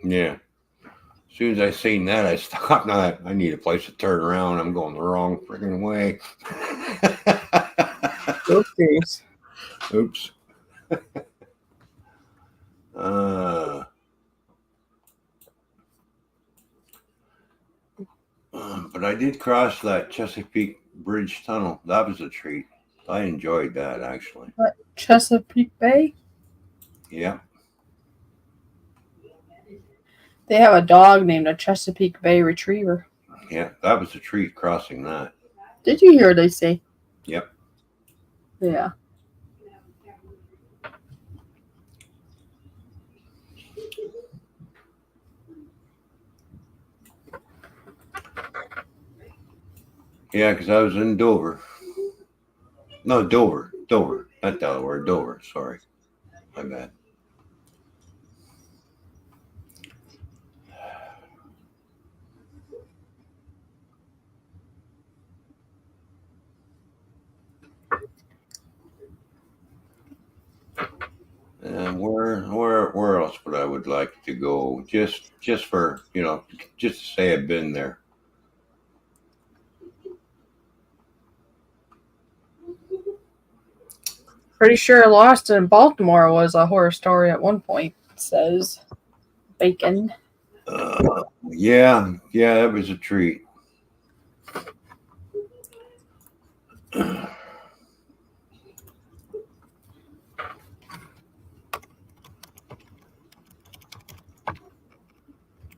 Yeah. As soon as I seen that, I stopped. Now I need a place to turn around. I'm going the wrong freaking way. Oopsies. Oops. But I did cross that Chesapeake Bridge Tunnel. That was a treat. I enjoyed that, actually. What? Chesapeake Bay? Yeah. They have a dog named a Chesapeake Bay Retriever. Yeah, that was a treat crossing that. Did you hear they say? Yep. Yeah. Yeah, because I was in Dover. No, Dover. Not Delaware. Dover. Sorry. My bad. Where else would I would like to go? Just for just to say I've been there. Pretty sure Lost in Baltimore was a horror story at one point, says Bacon. Yeah, that was a treat.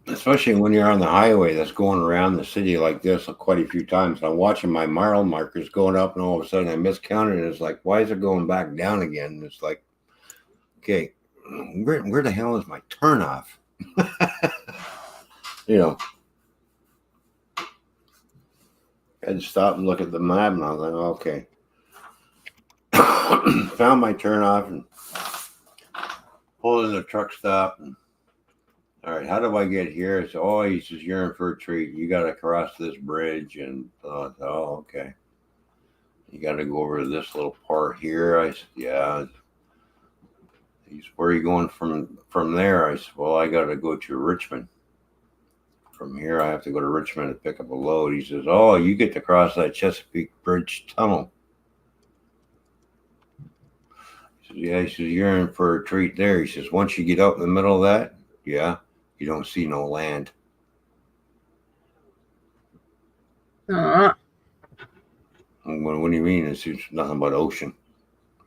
Especially when you're on the highway that's going around the city like this quite a few times. I'm watching my mile markers going up, and all of a sudden I miscounted, and it's like, why is it going back down again? And it's like, okay, where the hell is my turnoff? I had to stop and look at the map, and I was like, okay. Found my turnoff and pulled in the truck stop. And, all right, how do I get here? So, he says, you're in for a treat. You got to cross this bridge. And I thought, okay. You got to go over to this little part here. I said, yeah. He said, where are you going from there? I said, well, I got to go to Richmond. From here, I have to go to Richmond to pick up a load. He says, you get to cross that Chesapeake Bridge tunnel. He says, yeah. He says, you're in for a treat there. He says, once you get out in the middle of that, yeah, you don't see no land. Uh-huh. What do you mean? It's nothing but ocean.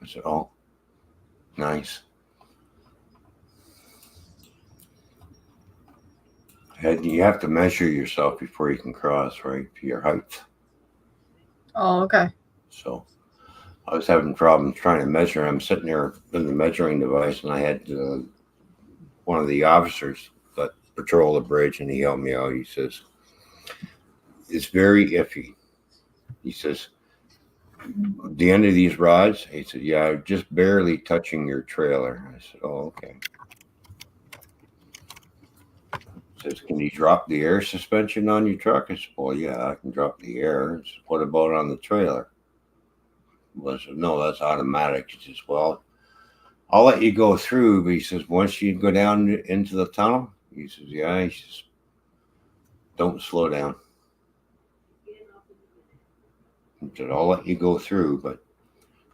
I said, oh, nice. You have to measure yourself before you can cross, right? Your height. Oh, okay. So I was having problems trying to measure. I'm sitting there in the measuring device, and I had one of the officers that patrol the bridge, and he helped me out. He says, it's very iffy. He says, the end of these rods, he said, yeah, just barely touching your trailer. I said, oh, okay. He says, can you drop the air suspension on your truck? I said, well, yeah, I can drop the air. He said, what about on the trailer? Well, I said, no, that's automatic. He says, well, I'll let you go through, but he says, once you go down into the tunnel, he says, yeah, he says, don't slow down. He said, I'll let you go through, but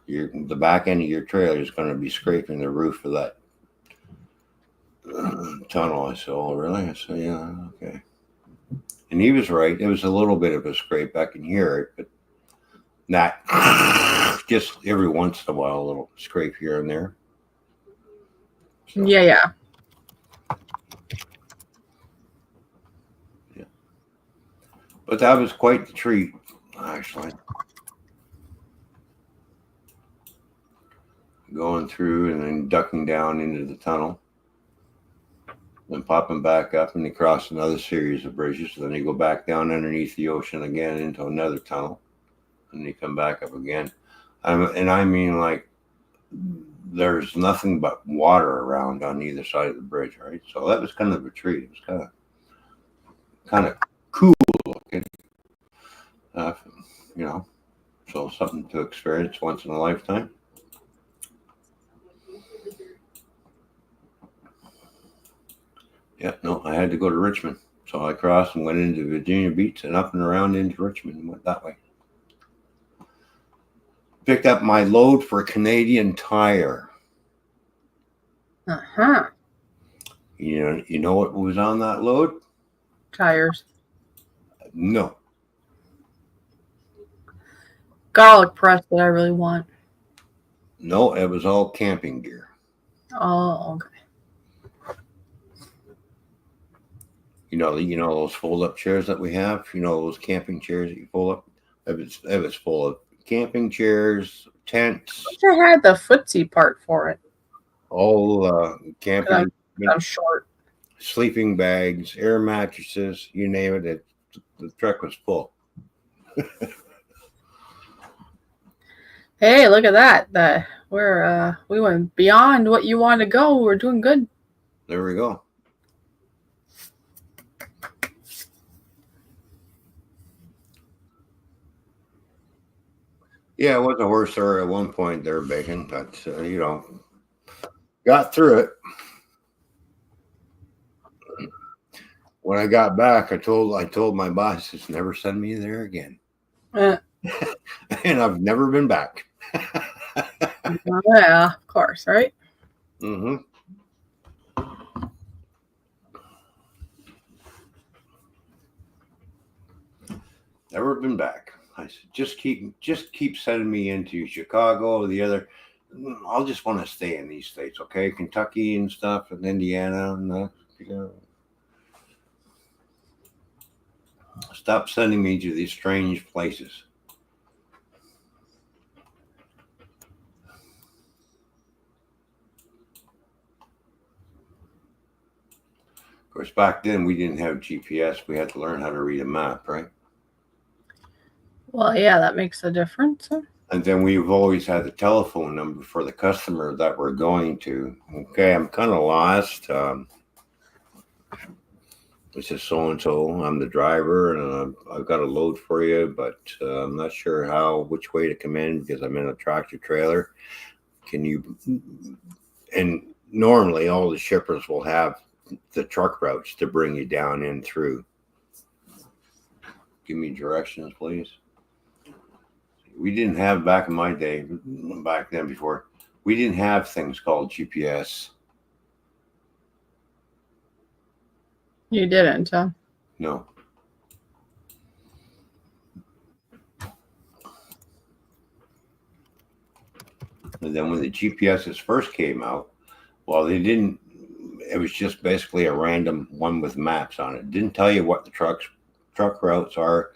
the back end of your trailer is going to be scraping the roof of that tunnel. I said, oh, really? I said, yeah, okay. And he was right. It was a little bit of a scrape. I can hear it, but not just every once in a while, a little scrape here and there. So, Yeah. But that was quite the treat, actually. Going through and then ducking down into the tunnel. Then popping back up, and you cross another series of bridges. Then you go back down underneath the ocean again into another tunnel. And you come back up again. I mean, like, there's nothing but water around on either side of the bridge, right? So that was kind of a treat. It was kind of cool looking, so something to experience once in a lifetime. Yeah, no, I had to go to Richmond. So I crossed and went into Virginia Beach and up and around into Richmond and went that way. Picked up my load for Canadian Tire. Uh-huh. You know what was on that load? Tires. No. Garlic press that I really want. No, it was all camping gear. Oh, okay. You know those fold-up chairs that we have? You know those camping chairs that you fold up? It was full of camping chairs, tents. I wish I had the footsie part for it. All camping. I'm short. Sleeping bags, air mattresses, you name it. The truck was full. Hey, look at that. We went beyond what you wanted to go. We're doing good. There we go. Yeah, it was a horror story at one point there, Bacon. But, got got through it. When I got back, I told my boss, "Just never send me there again." And I've never been back. Yeah, of course, right? Mm-hmm. Never been back. I said, just keep sending me into Chicago or the other. I'll just want to stay in these states, okay? Kentucky and stuff, and Indiana, and stop sending me to these strange places. Of course, back then we didn't have GPS. We had to learn how to read a map, right? Well, yeah, that makes a difference. And then we've always had the telephone number for the customer that we're going to. Okay, I'm kind of lost. This is so-and-so. I'm the driver, and I've got a load for you, but I'm not sure which way to come in because I'm in a tractor trailer. Can you? And normally all the shippers will have the truck routes to bring you down in through. Give me directions, please. We didn't have back in my day, back then before, we didn't have things called GPS. You didn't, huh? No. And then when the GPSs first came out, well, they didn't, it was just basically a random one with maps on it. Didn't tell you what the truck routes are.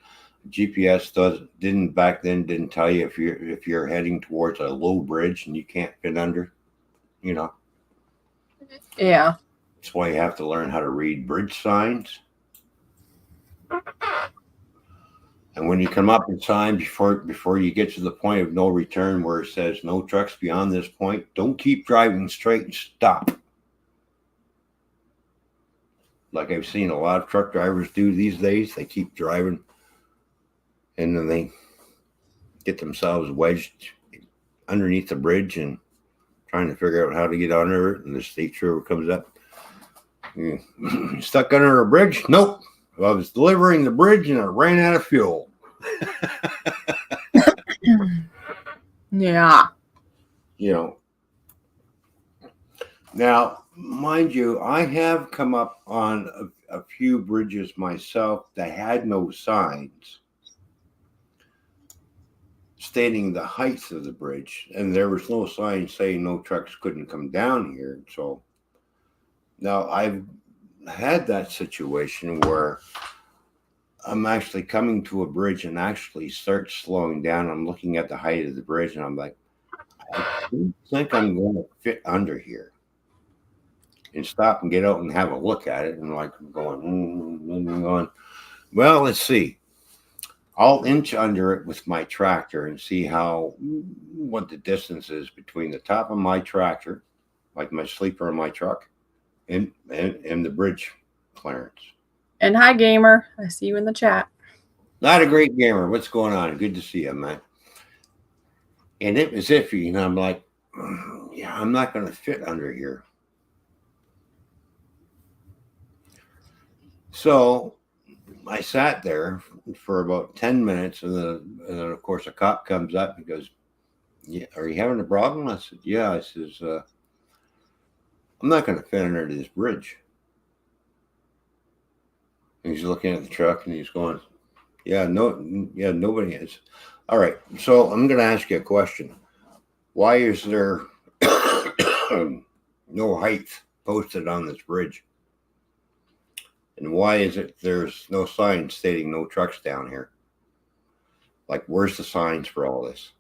GPS didn't tell you if you're heading towards a low bridge and you can't fit under, Yeah. That's why you have to learn how to read bridge signs. And when you come up in time before you get to the point of no return where it says no trucks beyond this point, don't keep driving straight and stop. Like I've seen a lot of truck drivers do these days. They keep driving and then they get themselves wedged underneath the bridge and trying to figure out how to get under it. And the state trooper comes up. Stuck under a bridge? Nope. I was delivering the bridge and I ran out of fuel. Yeah. Now, mind you, I have come up on a few bridges myself that had no signs stating the height of the bridge, and there was no sign saying no trucks couldn't come down here. So now I've had that situation where I'm actually coming to a bridge and actually start slowing down. I'm looking at the height of the bridge and I'm like, I don't think I'm going to fit under here. And stop and get out and have a look at it. And I'm going, well, let's see. I'll inch under it with my tractor and see what the distance is between the top of my tractor, like my sleeper in my truck, and the bridge clearance. And hi, gamer. I see you in the chat. Not a great gamer. What's going on? Good to see you, man. And it was iffy, and I'm like, yeah, I'm not going to fit under here. So I sat there for about 10 minutes, and then of course, a cop comes up and goes, "Yeah, are you having a problem?" I said, "Yeah." I says, "I'm not going to fit under this bridge." And he's looking at the truck and he's going, nobody is. All right, so I'm going to ask you a question. Why is there no height posted on this bridge? And why is it there's no sign stating no trucks down here? Like, where's the signs for all this?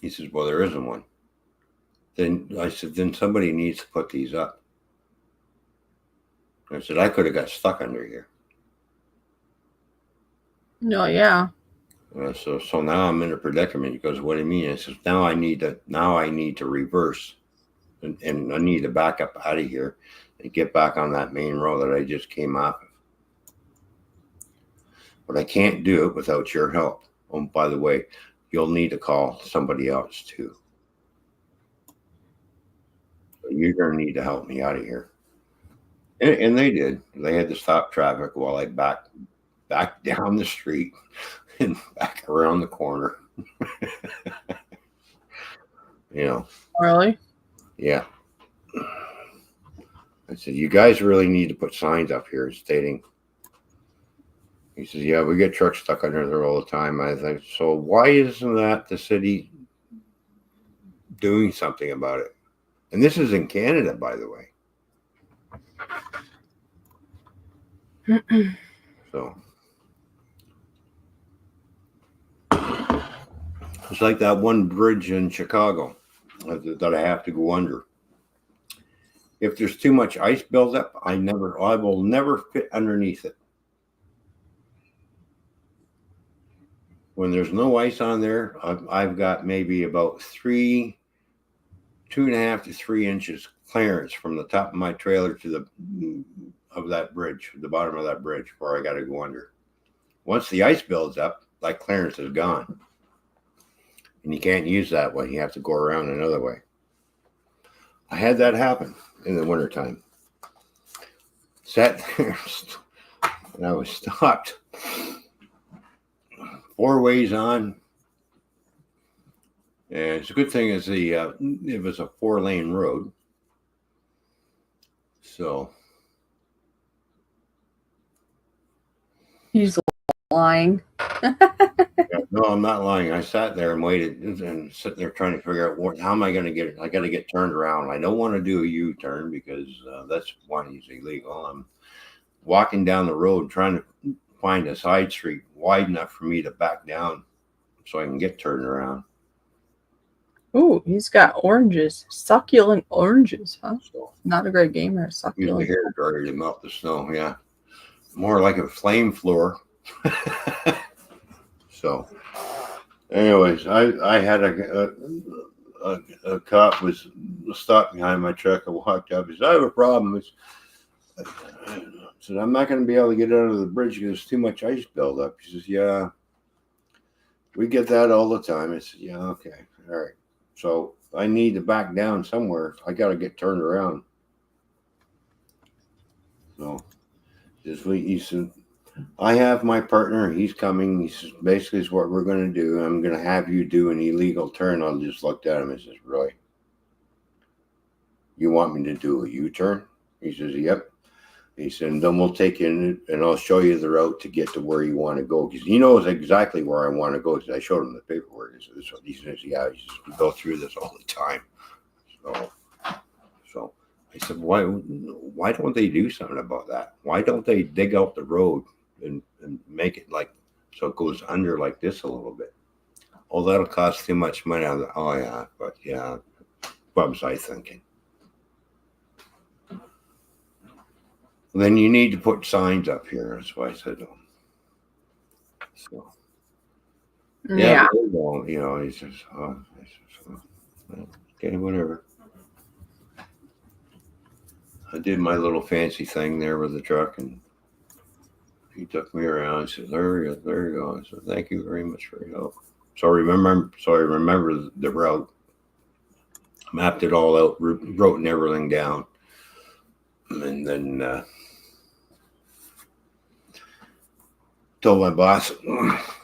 He says, well, there isn't one. Then I said, then somebody needs to put these up. I said, I could have got stuck under here. No, yeah. So now I'm in a predicament. He goes, what do you mean? I says, now I need to reverse and I need to back up out of here and get back on that main road that I just came off of. But I can't do it without your help. Oh, by the way, you'll need to call somebody else too. you're going to need to help me out of here. And they did. They had to stop traffic while I back down the street and back around the corner. Really? Yeah. I said, you guys really need to put signs up here stating. He says, yeah, we get trucks stuck under there all the time. I think, so why isn't that the city doing something about it? And this is in Canada, by the way. So it's like that one bridge in Chicago that I have to go under. If there's too much ice buildup, I will never fit underneath it. When there's no ice on there, I've got maybe about 2.5 to 3 inches clearance from the top of my trailer to the bottom of that bridge where I got to go under. Once the ice builds up, that clearance is gone. And you can't use that way. You have to go around another way. I had that happen in the wintertime. Sat there and I was stopped 4 ways on. And it's a good thing is it was a 4-lane road. So He's lying. no, I'm not lying. I sat there and waited and sitting there trying to figure out how am I going to get it? I got to get turned around. I don't want to do a U-turn because that's one, is illegal. I'm walking down the road trying to find a side street wide enough for me to back down so I can get turned around. Ooh, he's got oranges. Succulent oranges, huh? So, not a great gamer. use Succulent. the hair dryer to melt the snow. Yeah. More like a flame floor. So, anyways, I had a cop was stopped behind my truck. I walked up. He said, I have a problem. I said, I'm not going to be able to get under the bridge because there's too much ice buildup. He says, yeah, we get that all the time. I said, yeah, okay. All right. So I need to back down somewhere. I got to get turned around. So he said, I have my partner. He's coming. He says, basically, is what we're going to do. I'm going to have you do an illegal turn. I just looked at him and says, really? You want me to do a U-turn? He says, yep. He said, and then we'll take you in and I'll show you the route to get to where you want to go. Because he knows exactly where I want to go. Because I showed him the paperwork. He says, yeah, we go through this all the time. So I said, why don't they do something about that? Why don't they dig out the road and make it like so it goes under like this a little bit? Oh, that'll cost too much money. Oh yeah, but yeah, what was I thinking? Then you need to put signs up here. That's why I said, so Yeah. He says, okay, whatever. I did my little fancy thing there with the truck, and he took me around. He said, there you go. I said, thank you very much for your help. So I remember the route, mapped it all out, wrote everything down. And then told my boss,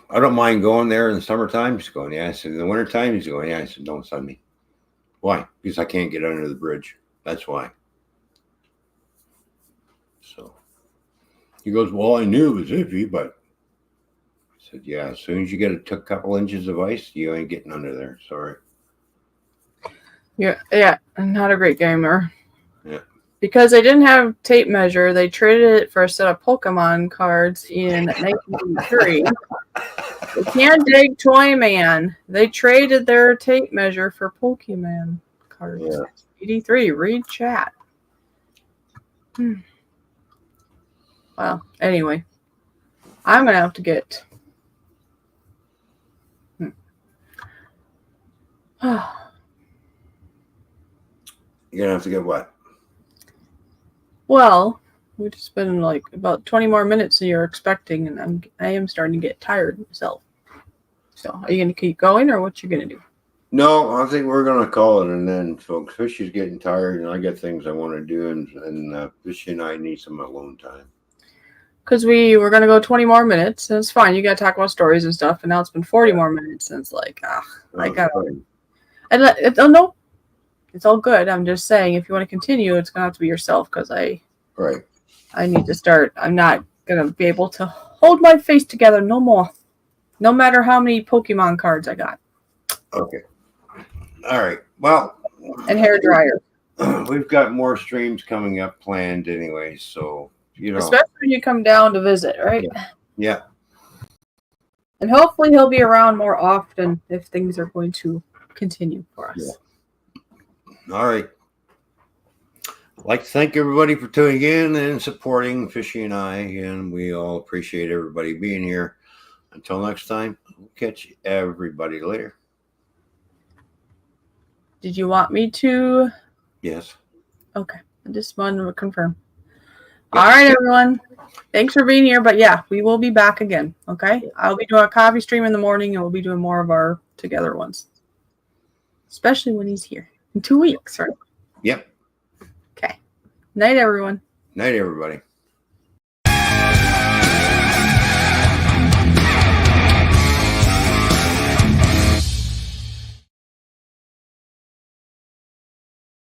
I don't mind going there in the summertime. He's going, yeah. I said, in the wintertime, he's going, yeah. I said, don't send me. Why? Because I can't get under the bridge. That's why. So he goes, well, I knew it was iffy, but I said, yeah, as soon as you get a couple inches of ice, you ain't getting under there. Sorry. Yeah, not a great gamer. Yeah. Because they didn't have tape measure, they traded it for a set of Pokemon cards in 1983. They can't dig Toy Man. They traded their tape measure for Pokemon cards. Yeah. 83, read chat. Well, anyway, I'm going to have to get... You're going to have to get what? Well, we've just been like about 20 more minutes than you're expecting, and I am starting to get tired myself. So, are you going to keep going, or what you going to do? No, I think we're gonna call it an end, folks. Fishy's getting tired, and I got things I want to do, and Fishy and I need some alone time. Because we were going to go 20 more minutes, and it's fine. You got to talk about stories and stuff, and now it's been 40 more minutes, and it's like, I got to. And no, it's all good. I'm just saying, if you want to continue, it's going to have to be yourself, because I need to start. I'm not going to be able to hold my face together no more, no matter how many Pokemon cards I got. Okay. All right. Well. And hair dryer. We've got more streams coming up planned anyway, so, you know. Especially when you come down to visit, right? Yeah. And hopefully he'll be around more often if things are going to continue for us. Yeah. All right. I'd like to thank everybody for tuning in and supporting Fishy and I, and we all appreciate everybody being here. Until next time, we'll catch everybody later. Did you want me to? Yes. Okay. I just wanted to confirm. All right, everyone. Thanks for being here. But yeah, we will be back again. Okay. I'll be doing a coffee stream in the morning, and we'll be doing more of our together ones. Especially when he's here in 2 weeks, right? Yep. Okay. Night, everyone. Night, everybody.